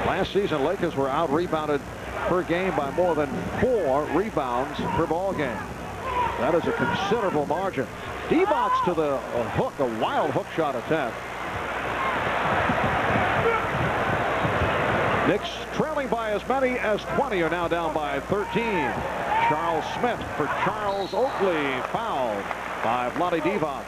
Last season, Lakers were out-rebounded per game by more than 4 rebounds per ball game. That is a considerable margin. Divac to the hook, a wild hook shot attempt. Knicks trailing by as many as 20 are now down by 13. Charles Smith for Charles Oakley, fouled by Vlade Divac.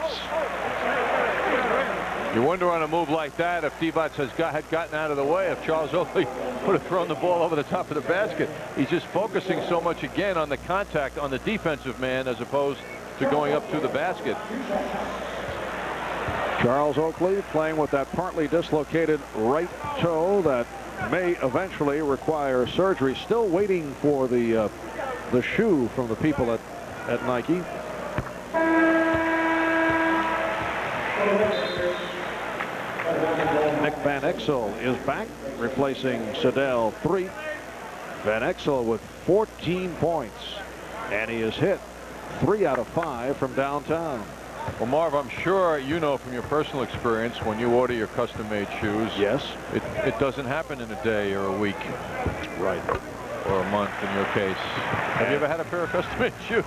You wonder on a move like that if Divac had gotten out of the way, if Charles Oakley would have thrown the ball over the top of the basket. He's just focusing so much again on the contact on the defensive man as opposed to going up to the basket. Charles Oakley playing with that partly dislocated right toe that may eventually require surgery. Still waiting for the shoe from the people at Nike. Nick Van Exel is back, replacing Sedell 3. Van Exel with 14 points, and he has hit 3 out of 5 from downtown. Well, Marv, I'm sure you know from your personal experience when you order your custom-made shoes. Yes. It doesn't happen in a day or a week. Right. Or a month in your case. Have you ever had a pair of custom-made shoes?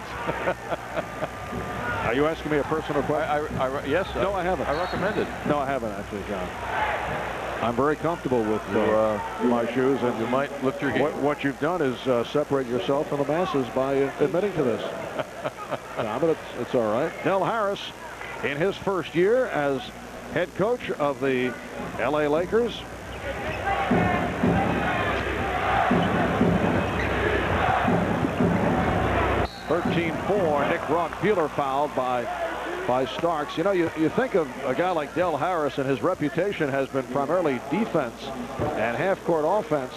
Are you asking me a personal question? Yes. No, I haven't. I recommend it. No, I haven't actually, John. I'm very comfortable with my shoes, and you might lift your game. What you've done is separate yourself from the masses by admitting to this. No, but it's all right. Del Harris, in his first year as head coach of the LA Lakers. (13-4). Nick Rod-Peeler fouled by Starks. You know, you think of a guy like Del Harris, and his reputation has been primarily defense and half-court offense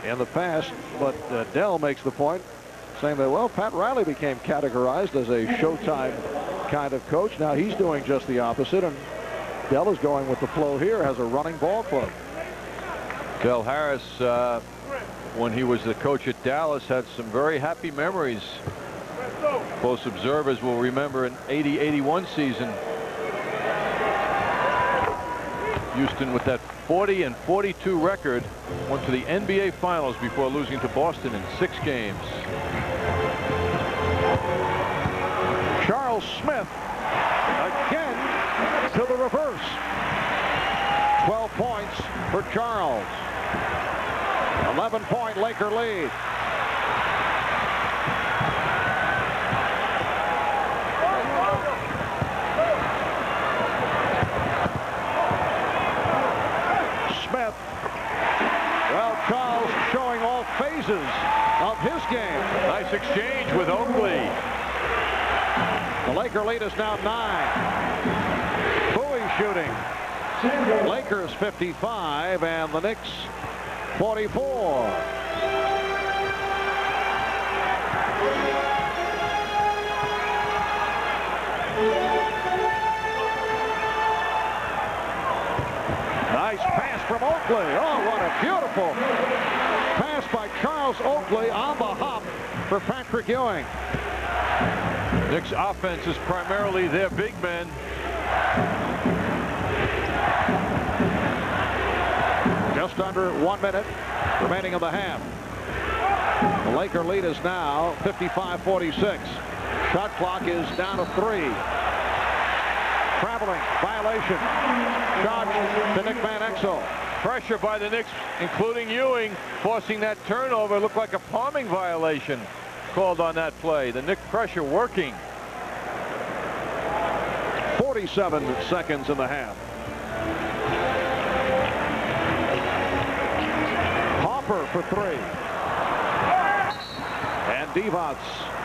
in the past. But Del makes the point, saying that, well, Pat Riley became categorized as a Showtime kind of coach. Now he's doing just the opposite, and Del is going with the flow here, has a running ball club. Del Harris, when he was the coach at Dallas, had some very happy memories. Close observers will remember an 80-81 season. Houston with that 40-42 record went to the NBA Finals before losing to Boston in 6 games. Charles Smith again to the reverse. 12 points for Charles. 11-point Laker lead. Smith. Well, Charles showing all phases of his game. Nice exchange with Oakley. The Laker lead is now 9. Bowie shooting. Lakers 55 and the Knicks 44. Nice pass from Oakley. Oh, what a beautiful pass by Charles Oakley on the hop for Patrick Ewing. Knicks offense is primarily their big men. Just under 1 minute remaining in the half. The Laker lead is now 55-46. Shot clock is down to 3. Traveling violation. Shot to Nick Van Exel. Pressure by the Knicks, including Ewing, forcing that turnover. Looked like a palming violation called on that play. The Knicks pressure working. 47 seconds in the half. Hopper for 3. And Divac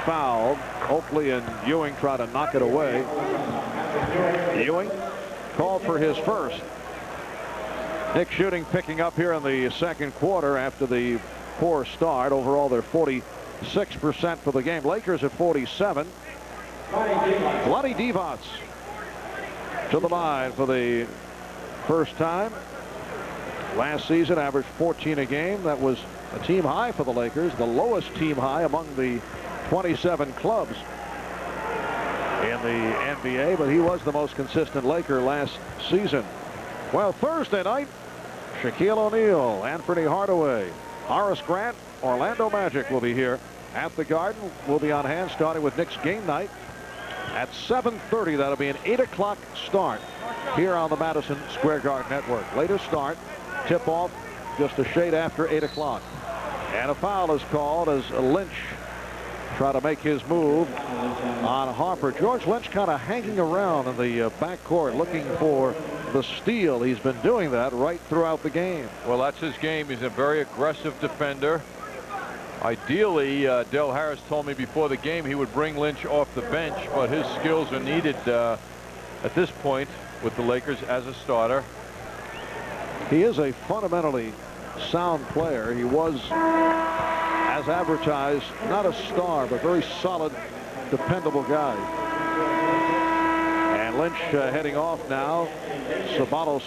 fouled. Oakley and Ewing try to knock it away. Ewing called for his first. Knicks shooting picking up here in the second quarter after the poor start. Overall, they're 46% for the game. Lakers at 47. Vlade Divac to the line for the first time. Last season averaged 14 a game. That was a team high for the Lakers, the lowest team high among the 27 clubs in the NBA, but he was the most consistent Laker last season. Well, Thursday night, Shaquille O'Neal, Anthony Hardaway, Horace Grant, Orlando Magic will be here at the Garden. We'll be on hand starting with Knicks game night at 7:30. That'll be an 8 o'clock start here on the Madison Square Garden Network. Later start, tip-off just a shade after 8 o'clock. And a foul is called as Lynch try to make his move on Harper. George Lynch kind of hanging around in the backcourt looking for the steal. He's been doing that right throughout the game. Well, that's his game. He's a very aggressive defender. Ideally, Del Harris told me before the game he would bring Lynch off the bench, but his skills are needed at this point with the Lakers as a starter. He is a fundamentally sound player. He was, as advertised, not a star, but very solid, dependable guy. And Lynch heading off now. Sabanos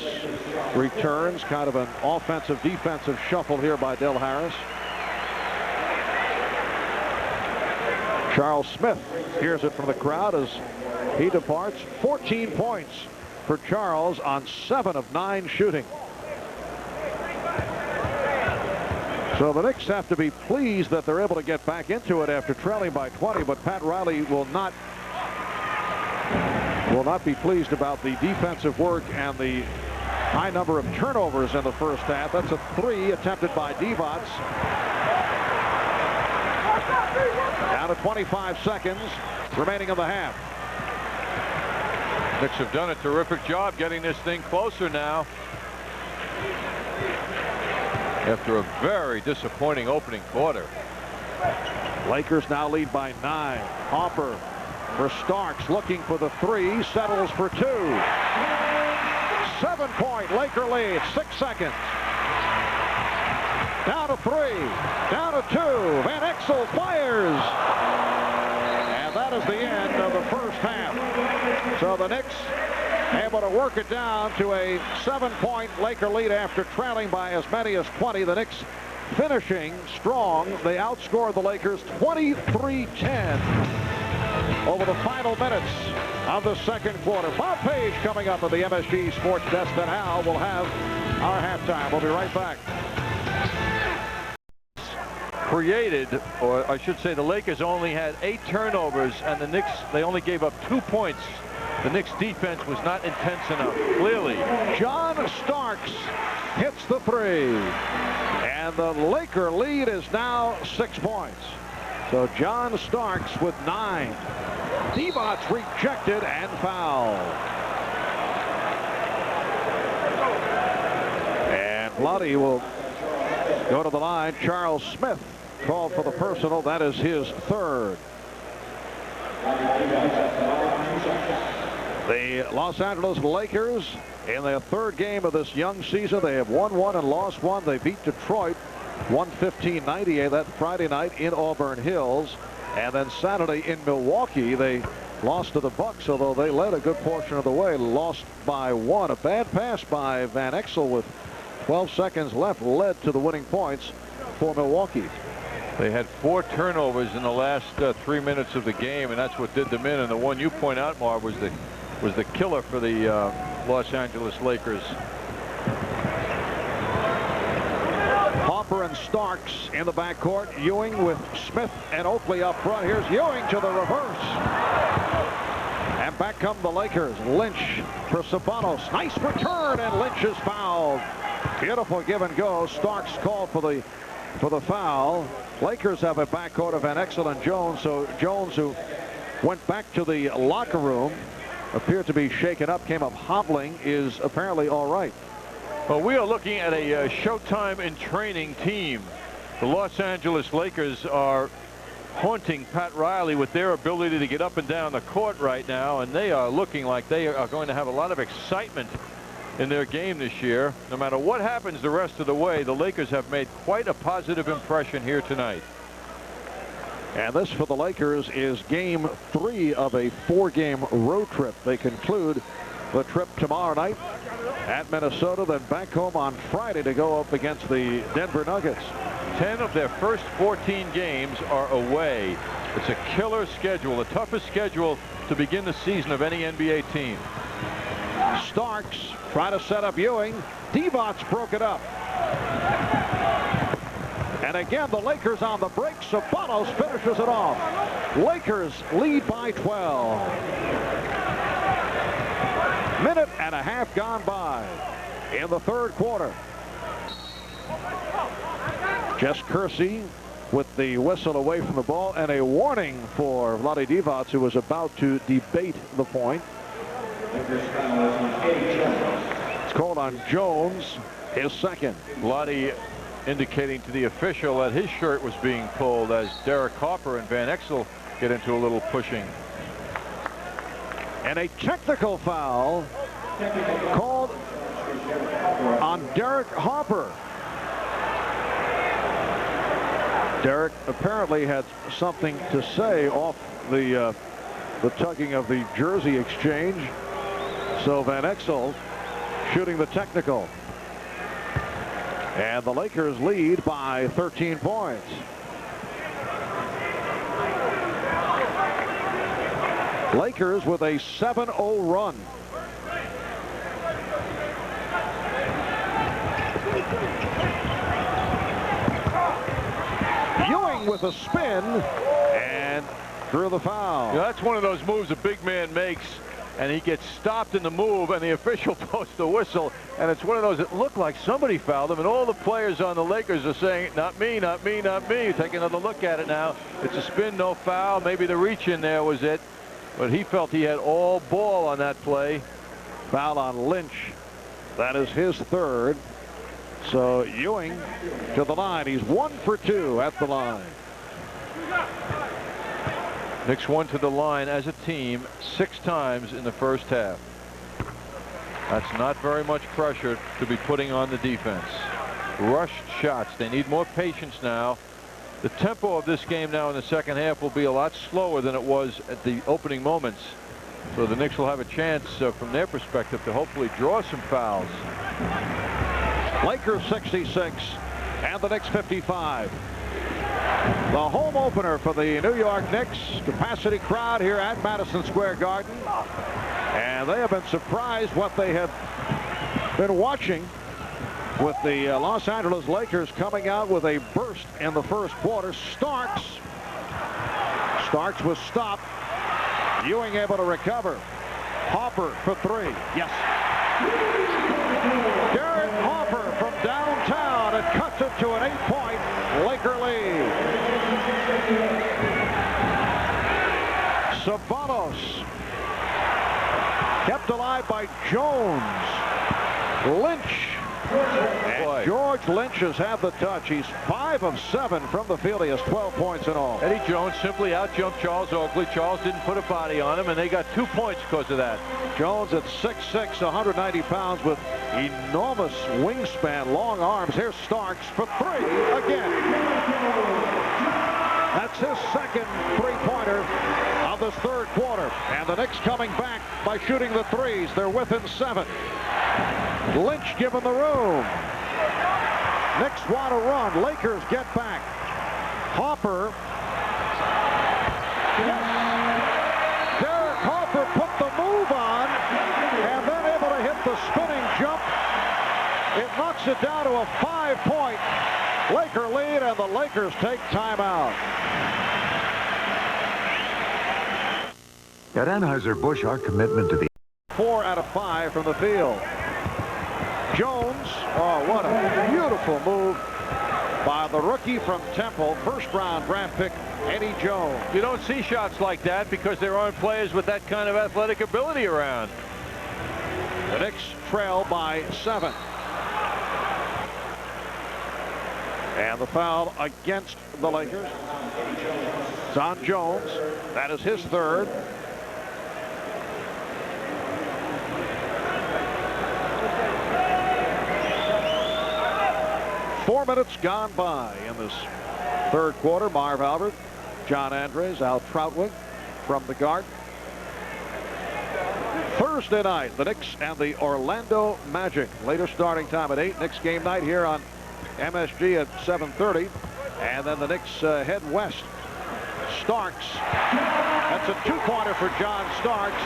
returns. Kind of an offensive-defensive shuffle here by Del Harris. Charles Smith hears it from the crowd as he departs. 14 points for Charles on 7 of 9 shooting. So the Knicks have to be pleased that they're able to get back into it after trailing by 20, but Pat Riley will not be pleased about the defensive work and the high number of turnovers in the first half. That's a 3 attempted by Divac. Down to 25 seconds remaining in the half. Knicks have done a terrific job getting this thing closer now. After a very disappointing opening quarter. Lakers now lead by 9. Harper for Starks looking for the 3, settles for 2. 7-point Laker lead, 6 seconds. Down to 3, down to 2. Van Exel fires. And that is the end of the first half. So the Knicks able to work it down to a 7-point Laker lead after trailing by as many as 20. The Knicks finishing strong. They outscored the Lakers 23-10 over the final minutes of the second quarter. Bob Page coming up at the MSG Sports Desk. Then Al will have our halftime. We'll be right back. Created, or I should say the Lakers only had 8 turnovers, and the Knicks, they only gave up 2 points. The Knicks defense was not intense enough, clearly. John Starks hits the 3. And the Laker lead is now 6 points. So John Starks with 9. Divac rejected and fouled. And Vlade will go to the line. Charles Smith called for the personal. That is his 3rd. The Los Angeles Lakers in their 3rd game of this young season. They have won 1 and lost 1. They beat Detroit 115-98 that Friday night in Auburn Hills. And then Saturday in Milwaukee, they lost to the Bucks, although they led a good portion of the way. Lost by 1. A bad pass by Van Exel with 12 seconds left led to the winning points for Milwaukee. They had 4 turnovers in the last 3 minutes of the game, and that's what did them in. And the one you point out, Marv, was the killer for the Los Angeles Lakers. Harper and Starks in the backcourt. Ewing with Smith and Oakley up front. Here's Ewing to the reverse. And back come the Lakers. Lynch for Sabanos. Nice return, and Lynch is fouled. Beautiful give and go. Starks called for the foul. Lakers have a backcourt of Van Exel and Jones. So Jones, who went back to the locker room, appeared to be shaken up, came up hobbling, is apparently all right. Well, we are looking at a showtime in training team. The Los Angeles Lakers are haunting Pat Riley with their ability to get up and down the court right now, and they are looking like they are going to have a lot of excitement in their game this year. No matter what happens the rest of the way, the Lakers have made quite a positive impression here tonight. And this for the Lakers is game 3 of a 4-game road trip. They conclude the trip tomorrow night at Minnesota, then back home on Friday to go up against the Denver Nuggets. 10 of their first 14 games are away. It's a killer schedule, the toughest schedule to begin the season of any NBA team. Starks trying to set up Ewing. Divac broke it up. And again, the Lakers on the break. Sabanos finishes it off. Lakers lead by 12. Minute and a half gone by in the third quarter. Jess Kersey with the whistle away from the ball, and a warning for Vlade Divac, who was about to debate the point. It's called on Jones, his second. Vlade indicating to the official that his shirt was being pulled as Derek Harper and Van Exel get into a little pushing. And a technical foul called on Derek Harper. Derek apparently had something to say off the tugging of the jersey exchange. So Van Exel shooting the technical. And the Lakers lead by 13 points. Lakers with a 7-0 run. Ewing with a spin and through the foul. That's one of those moves a big man makes, and he gets stopped in the move, and the official blows the whistle, and it's one of those that look like somebody fouled him, and all the players on the Lakers are saying, not me, not me, not me. Take another look at it now. It's a spin, no foul. Maybe the reach in there was it, but he felt he had all ball on that play. Foul on Lynch. That is his third. So Ewing to the line. He's 1 for 2 at the line. Knicks won to the line as a team 6 times in the first half. That's not very much pressure to be putting on the defense. Rushed shots. They need more patience now. The tempo of this game now in the second half will be a lot slower than it was at the opening moments. So the Knicks will have a chance from their perspective to hopefully draw some fouls. Lakers 66 and the Knicks 55. The home opener for the New York Knicks. Capacity crowd here at Madison Square Garden. And they have been surprised what they have been watching with the Los Angeles Lakers coming out with a burst in the first quarter. Starks was stopped. Ewing able to recover. Harper for 3. Yes. Derek Harper from downtown and cuts it to an 8-point Laker lead. Sabanos kept alive by Jones. Lynch. And George Lynch has had the touch. He's 5 of 7 from the field. He has 12 points in all. Eddie Jones simply out-jumped Charles Oakley. Charles didn't put a body on him, and they got 2 points because of that. Jones at 6'6", 190 pounds with enormous wingspan, long arms. Here's Starks for 3 again. That's his second 3-pointer of this third quarter. And the Knicks coming back by shooting the 3s. They're within 7. Lynch given the room. Knicks want to run. Lakers get back. Harper. Yes. Derek Harper put the move on and then able to hit the spinning jump. It knocks it down to a 5-point Laker lead, and the Lakers take timeout. At Anheuser-Busch, our commitment to the 4 out of 5 from the field. Jones, oh, what a beautiful move by the rookie from Temple, first-round draft pick, Eddie Jones. You don't see shots like that because there aren't players with that kind of athletic ability around. The Knicks trail by 7. And the foul against the Lakers. It's on Jones. That is his third. Four minutes gone by in this third quarter. Marv Albert, John Andres, Al Troutwig from the Garden. Thursday night, the Knicks and the Orlando Magic. Later starting time at 8. Knicks game night here on MSG at 7:30. And then the Knicks head west. Starks. That's a two-pointer for John Starks.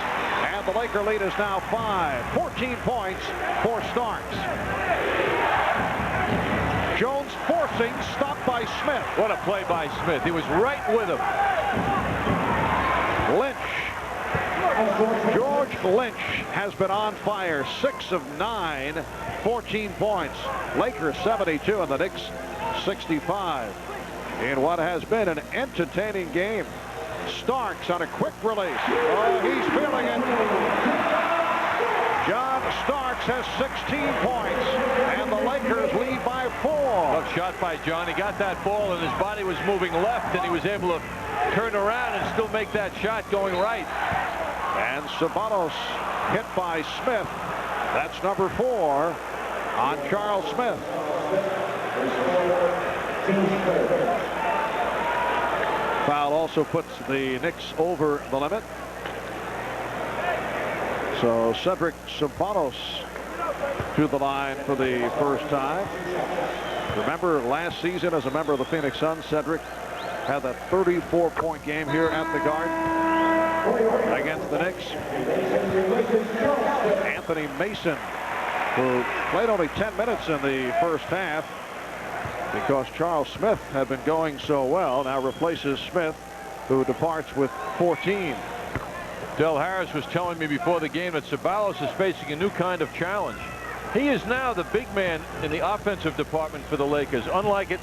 And the Laker lead is now 5. 14 points for Starks. Jones forcing, stopped by Smith. What a play by Smith. He was right with him. Lynch. George Lynch has been on fire. 6 of 9, 14 points. Lakers 72 and the Knicks 65. In what has been an entertaining game. Starks on a quick release. Oh, he's feeling it. John Starks has 16 points, and the Lakers lead by 4. Tough shot by John. He got that ball, and his body was moving left, and he was able to turn around and still make that shot going right. And Sabanos hit by Smith. That's number 4 on Charles Smith. Foul also puts the Knicks over the limit. So Cedric Sabanos to the line for the first time. Remember last season as a member of the Phoenix Suns, Cedric had that 34-point game here at the Garden against the Knicks. Anthony Mason, who played only 10 minutes in the first half because Charles Smith had been going so well, now replaces Smith, who departs with 14. Del Harris was telling me before the game that Sabalos is facing a new kind of challenge. He is now the big man in the offensive department for the Lakers, unlike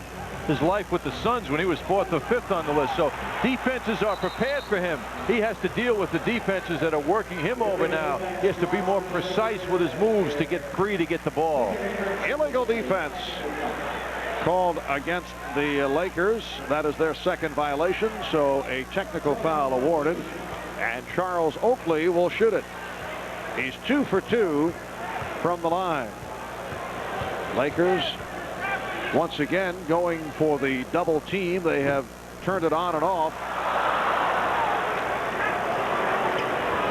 his life with the Suns when he was 4th or 5th on the list. So defenses are prepared for him. He has to deal with the defenses that are working him over now. He has to be more precise with his moves to get free to get the ball. Illegal defense called against the Lakers. That is their second violation, so a technical foul awarded. And Charles Oakley will shoot it. He's 2 for 2 from the line. Lakers once again going for the double team. They have turned it on and off.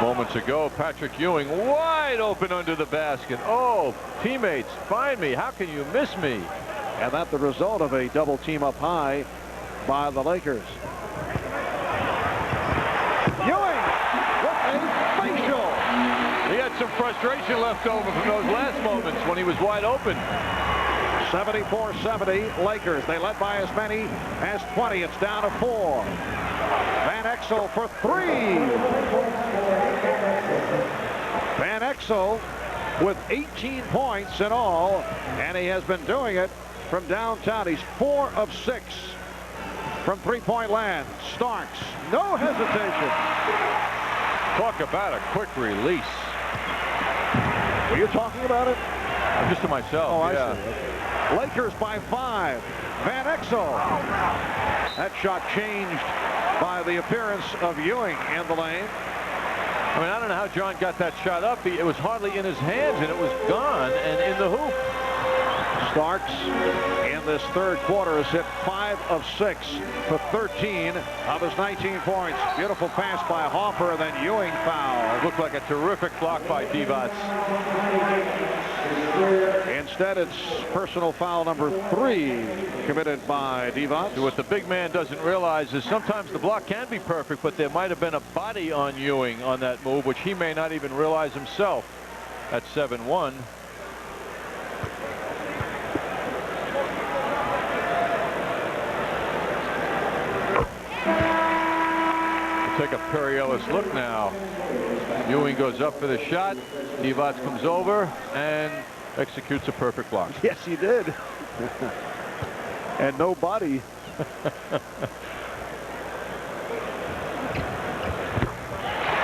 Moments ago, Patrick Ewing wide open under the basket. Oh, teammates, find me. How can you miss me? And that's the result of a double team up high by the Lakers. Ewing with a facial. He had some frustration left over from those last moments when he was wide open. 74-70 Lakers. They led by as many as 20. It's down to 4. Van Exel for 3. Van Exel with 18 points in all, and he has been doing it from downtown. He's 4 of 6 from three-point land. Starks, no hesitation. Talk about a quick release. Were you talking about it? Just to myself. Oh, I yeah. see. Lakers by 5. Van Exel. That shot changed by the appearance of Ewing in the lane. I mean, I don't know how John got that shot up. It was hardly in his hands, and it was gone and in the hoop. Starks in this third quarter has hit 5 of 6 for 13 of his 19 points. Beautiful pass by Hoffer, and then Ewing foul. Looked like a terrific block by Divac. Instead, it's personal foul number 3 committed by Divac. What the big man doesn't realize is sometimes the block can be perfect, but there might have been a body on Ewing on that move, which he may not even realize himself. At 7-1. Take a Perry Ellis look now. Ewing goes up for the shot. Divac comes over and executes a perfect block. Yes, he did. And no body.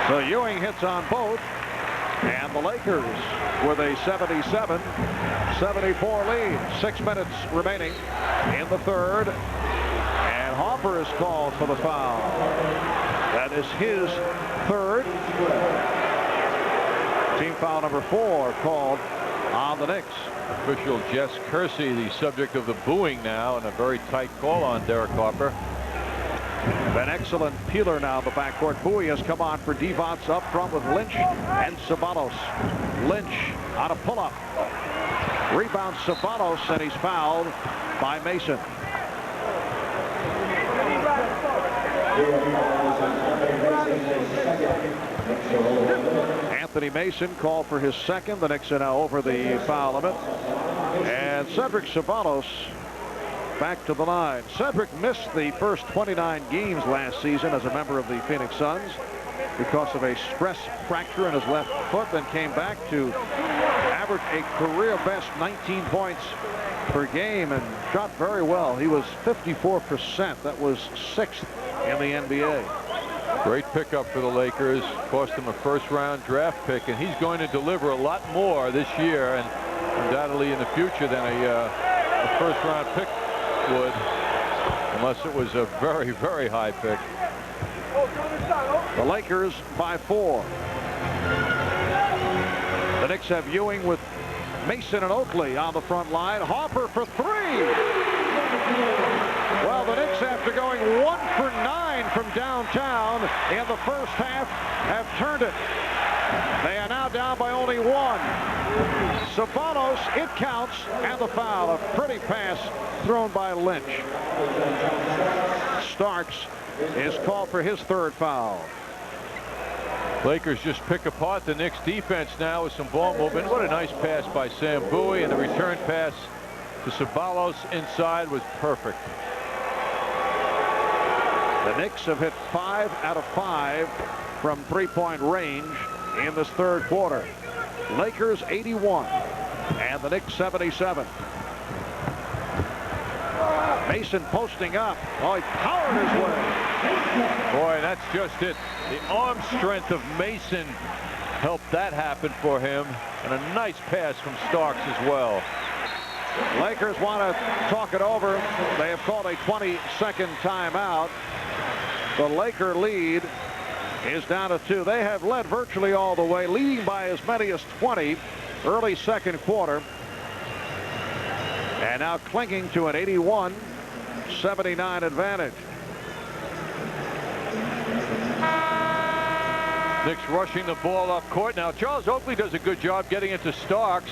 So Ewing hits on both. And the Lakers with a 77-69 74 lead. 6 minutes remaining in the third. And Hopper is called for the foul. That is his third. Team foul number 4 called on the Knicks. Official Jess Kersey, the subject of the booing now, and a very tight call on Derek Harper. An excellent peeler now in the backcourt. Bowie has come on for Devonts up front with Lynch and Sabalos. Lynch on a pull-up. Rebound Sabalos, and he's fouled by Mason. Anthony Mason called for his second. The Knicks are now over the foul limit. And Cedric Sabalos back to the line. Cedric missed the first 29 games last season as a member of the Phoenix Suns because of a stress fracture in his left foot, then came back to average a career best 19 points per game and shot very well. He was 54%. That was 6th in the NBA. Great pickup for the Lakers. Cost him a first-round draft pick, and he's going to deliver a lot more this year and undoubtedly in the future than a first-round pick would, unless it was a very, very high pick. The Lakers by 4. The Knicks have Ewing with Mason and Oakley on the front line. Harper for 3. Well, the Knicks, after going 1 for 9 from downtown in the first half, have turned it. They are now down by only 1. Sabalos, it counts, and the foul. A pretty pass thrown by Lynch. Starks is called for his third foul. Lakers just pick apart the Knicks defense now with some ball movement. What a nice pass by Sam Bowie, and the return pass to Sabalos inside was perfect. The Knicks have hit 5 out of 5 from three-point range in this third quarter. Lakers 81 and the Knicks 77. Mason posting up. Oh, he powered his way. Boy, that's just it. The arm strength of Mason helped that happen for him, and a nice pass from Starks as well. Lakers want to talk it over. They have called a 20-second timeout. The Laker lead is down to 2. They have led virtually all the way, leading by as many as 20 early second quarter. And now clinging to an 81-79 advantage. Knicks rushing the ball up court. Now Charles Oakley does a good job getting into Starks.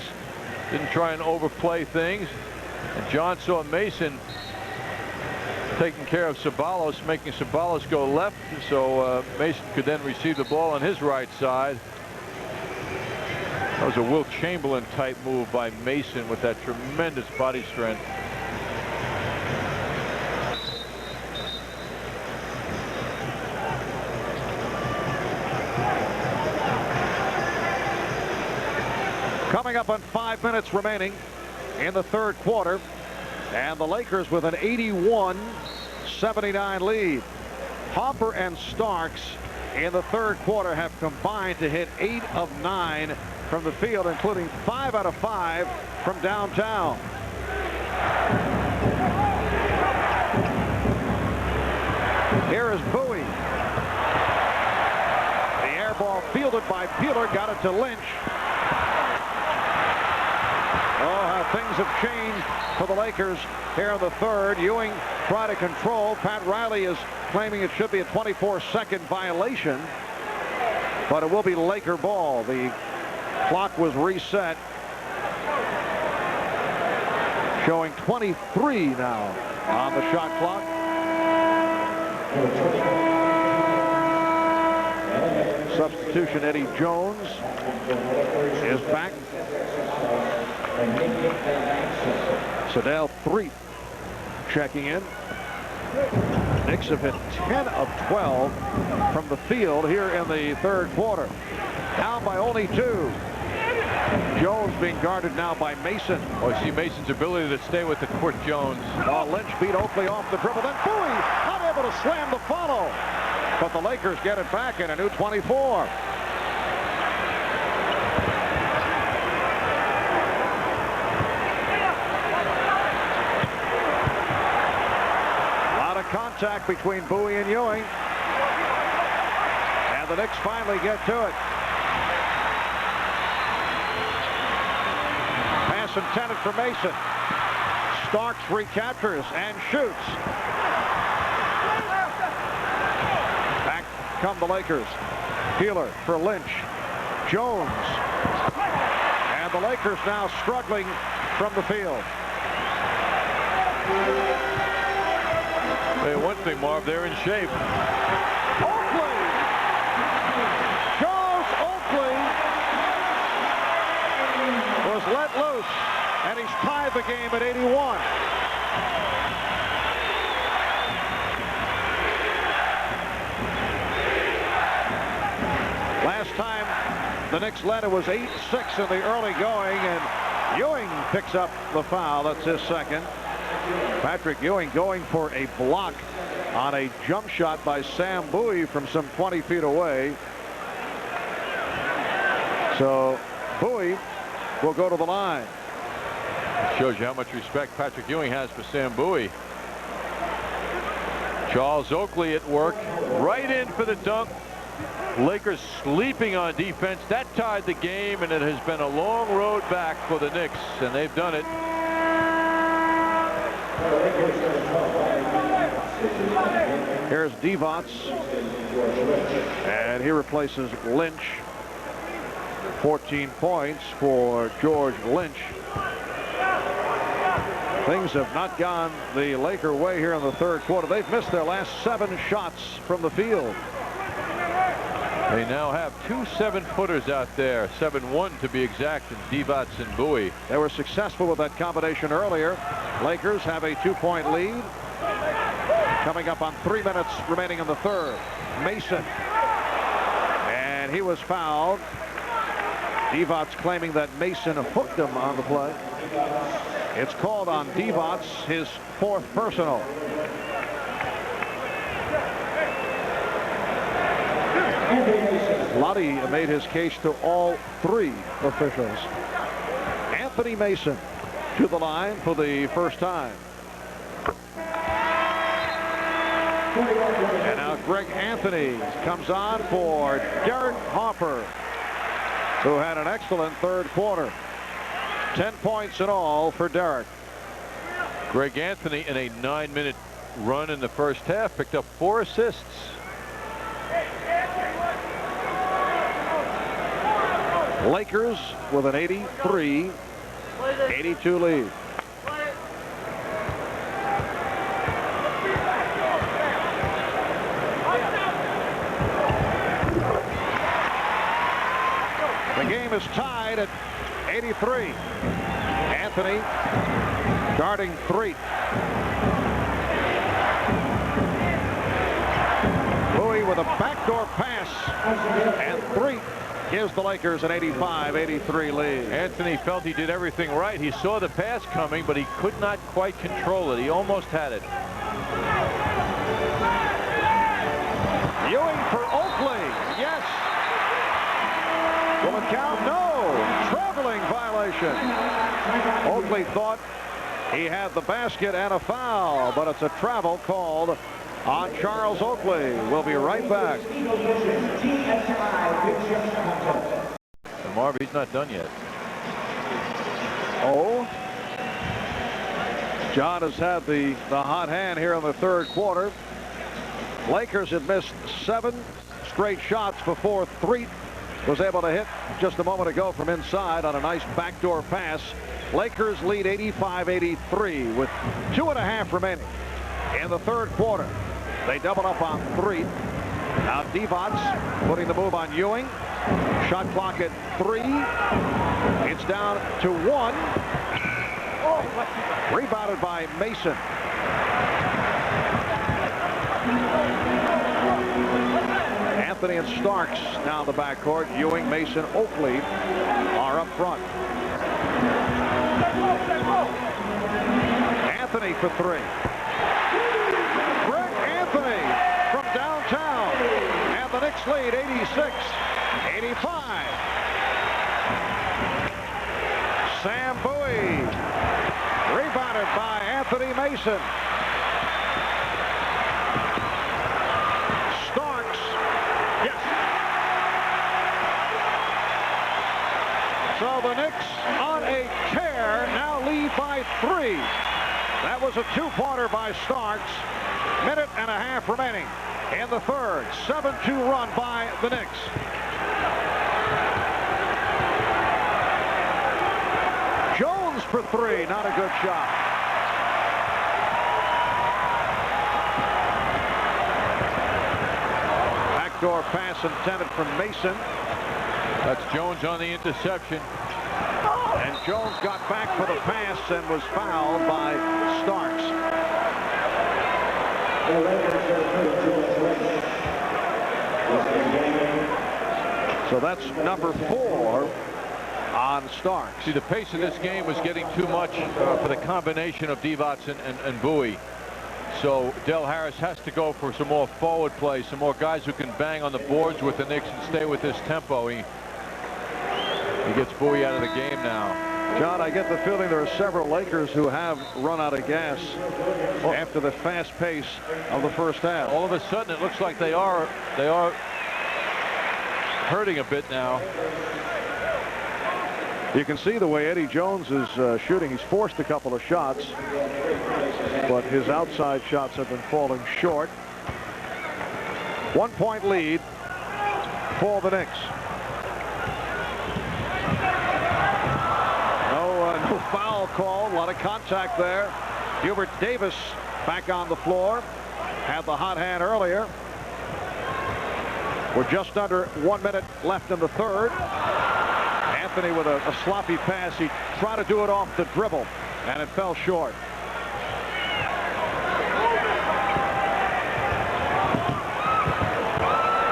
Didn't try and overplay things. And John saw Mason taking care of Sabalos, making Sabalos go left, so Mason could then receive the ball on his right side. That was a Wilt Chamberlain type move by Mason with that tremendous body strength. Coming up on 5 minutes remaining in the third quarter, and the Lakers with an 81-79 lead. Harper and Starks in the third quarter have combined to hit 8 of 9 from the field, including 5 out of 5 from downtown. Here is Bowie. The air ball fielded by Peeler, got it to Lynch. Oh, how things have changed for the Lakers here in the third. Ewing tried to control. Pat Riley is claiming it should be a 24-second violation, but it will be Laker ball. The clock was reset, showing 23 now on the shot clock. Substitution Eddie Jones is back. Sedale Threet checking in. Knicks have hit 10 of 12 from the field here in the third quarter. Down by only 2. Jones being guarded now by Mason. Oh, I see Mason's ability to stay with the court, Jones. Oh, Lynch beat Oakley off the dribble. Then Bowie not able to slam the follow. But the Lakers get it back in a new 24. contact between Bowie and Ewing. And the Knicks finally get to it. Pass intended for Mason. Starks recaptures and shoots. Back come the Lakers. Peeler for Lynch. Jones. And the Lakers now struggling from the field. Hey, one thing, Marv, they're in shape. Oakley! Charles Oakley was let loose, and he's tied the game at 81. Last time the Knicks led, it was 8-6 in the early going, and Ewing picks up the foul. That's his second. Patrick Ewing going for a block on a jump shot by Sam Bowie from some 20 feet away. So Bowie will go to the line. Shows you how much respect Patrick Ewing has for Sam Bowie. Charles Oakley at work, right in for the dunk. Lakers sleeping on defense. That tied the game, and it has been a long road back for the Knicks, and they've done it. Here's Divac, and he replaces Lynch. 14 points for George Lynch. Things have not gone the Laker way here in the third quarter. They've missed their last 7 shots from the field. They now have 2 7-footers out there, 7-1 to be exact, in Divac and Bowie. They were successful with that combination earlier. Lakers have a 2-point lead. Coming up on 3 minutes remaining in the third. Mason. And he was fouled. Divac claiming that Mason hooked him on the play. It's called on Divac, his 4th personal. Lottie made his case to all 3 officials. Anthony Mason to the line for the first time. And now Greg Anthony comes on for Derek Harper, who had an excellent third quarter. 10 points in all for Derek. Greg Anthony, in a 9-minute run in the first half, picked up 4 assists. Lakers with an 83-82 lead. The game is tied at 83. Anthony guarding 3. Bowie with a backdoor pass, and 3 gives the Lakers an 85-83 lead. Anthony felt he did everything right. He saw the pass coming, but he could not quite control it. He almost had it. Ewing for Oakley. Yes. Will it count? No. Traveling violation. Oakley thought he had the basket and a foul, but it's a travel called on Charles Oakley. We'll be right back. And Marv, he's not done yet. Oh. John has had the hot hand here in the third quarter. Lakers had missed 7 straight shots before Threet was able to hit just a moment ago from inside on a nice backdoor pass. Lakers lead 85-83 with 2.5 remaining in the third quarter. They double up on Threet. Now Divac putting the move on Ewing. Shot clock at 3. It's down to 1. Rebounded by Mason. Anthony and Starks now in the backcourt. Ewing, Mason, Oakley are up front. Anthony for 3. Greg Anthony from downtown. And the Knicks lead 86-85. Sam Bowie rebounded by Anthony Mason. So the Knicks on a tear now lead by 3. That was a 2-pointer by Starks. Minute and a half remaining in the third. 7-2 run by the Knicks. Jones for 3. Not a good shot. Backdoor pass intended from Mason. That's Jones on the interception. And Jones got back for the pass and was fouled by Starks. So that's number 4 on Starks. See, the pace of this game was getting too much for the combination of Divac and Bowie. So Del Harris has to go for some more forward play, some more guys who can bang on the boards with the Knicks and stay with this tempo. He gets Bowie out of the game now. John, I get the feeling there are several Lakers who have run out of gas after the fast pace of the first half. All of a sudden, it looks like they are hurting a bit now. You can see the way Eddie Jones is shooting. He's forced a couple of shots, but his outside shots have been falling short. 1-point lead for the Knicks. No foul call. A lot of contact there. Hubert Davis back on the floor. Had the hot hand earlier. We're just under 1 minute left in the third. Anthony with a sloppy pass. He tried to do it off the dribble, and it fell short.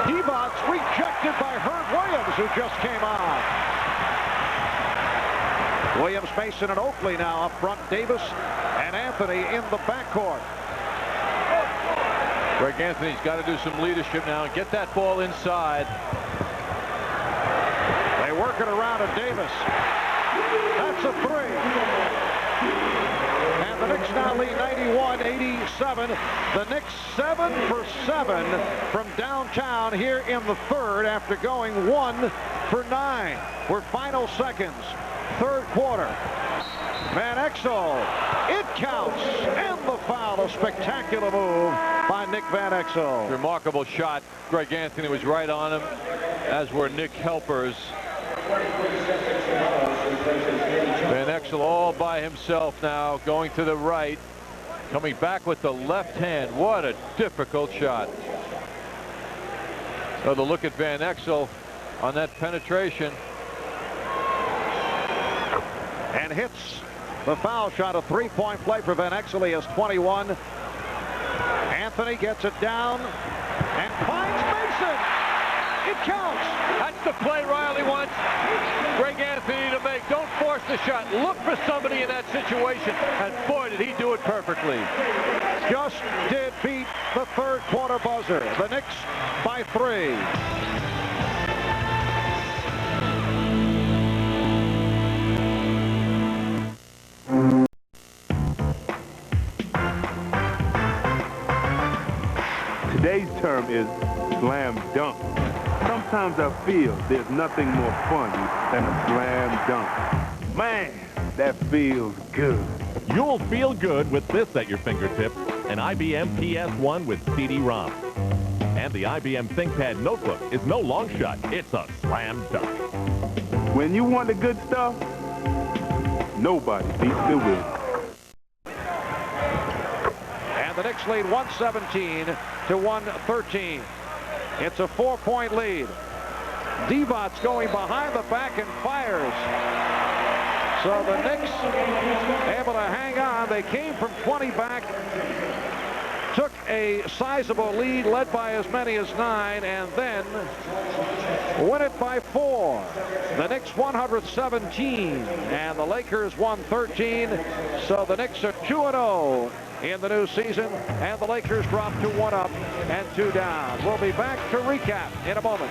Divac rejected by Herb Williams, who just came on. Williams, Mason, and Oakley now up front. Davis and Anthony in the backcourt. Greg Anthony's got to do some leadership now and get that ball inside. They work it around to Davis. That's a 3. And the Knicks now lead 91-87. The Knicks 7 for 7 from downtown here in the third after going 1 for 9. We're final seconds. Third quarter. Van Exel. It counts. And the foul. A spectacular move by Nick Van Exel. Remarkable shot. Greg Anthony was right on him, as were Nick helpers. Van Exel all by himself now, going to the right, coming back with the left hand. What a difficult shot. So the look at Van Exel on that penetration. And hits the foul shot. A 3-point play for Van Exel. He has 21. Anthony gets it down and finds Mason. It counts. That's the play Riley wants Greg Anthony to make. Don't force the shot. Look for somebody in that situation. And boy, did he do it perfectly. Just did beat the third quarter buzzer. The Knicks by 3. Today's term is slam dunk. Sometimes I feel there's nothing more fun than a slam dunk. Man, that feels good. You'll feel good with this at your fingertips, an IBM PS1 with CD-ROM. And the IBM ThinkPad Notebook is no long shot. It's a slam dunk. When you want the good stuff, nobody beats the will. The Knicks lead 117 to 113. It's a 4-point lead. Divac going behind the back and fires. So the Knicks able to hang on. They came from 20 back, took a sizable lead, led by as many as 9, and then win it by 4. The Knicks 117 and the Lakers 113. So the Knicks are 2-0 in the new season, and the Lakers drop to 1 up and 2 down. We'll be back to recap in a moment.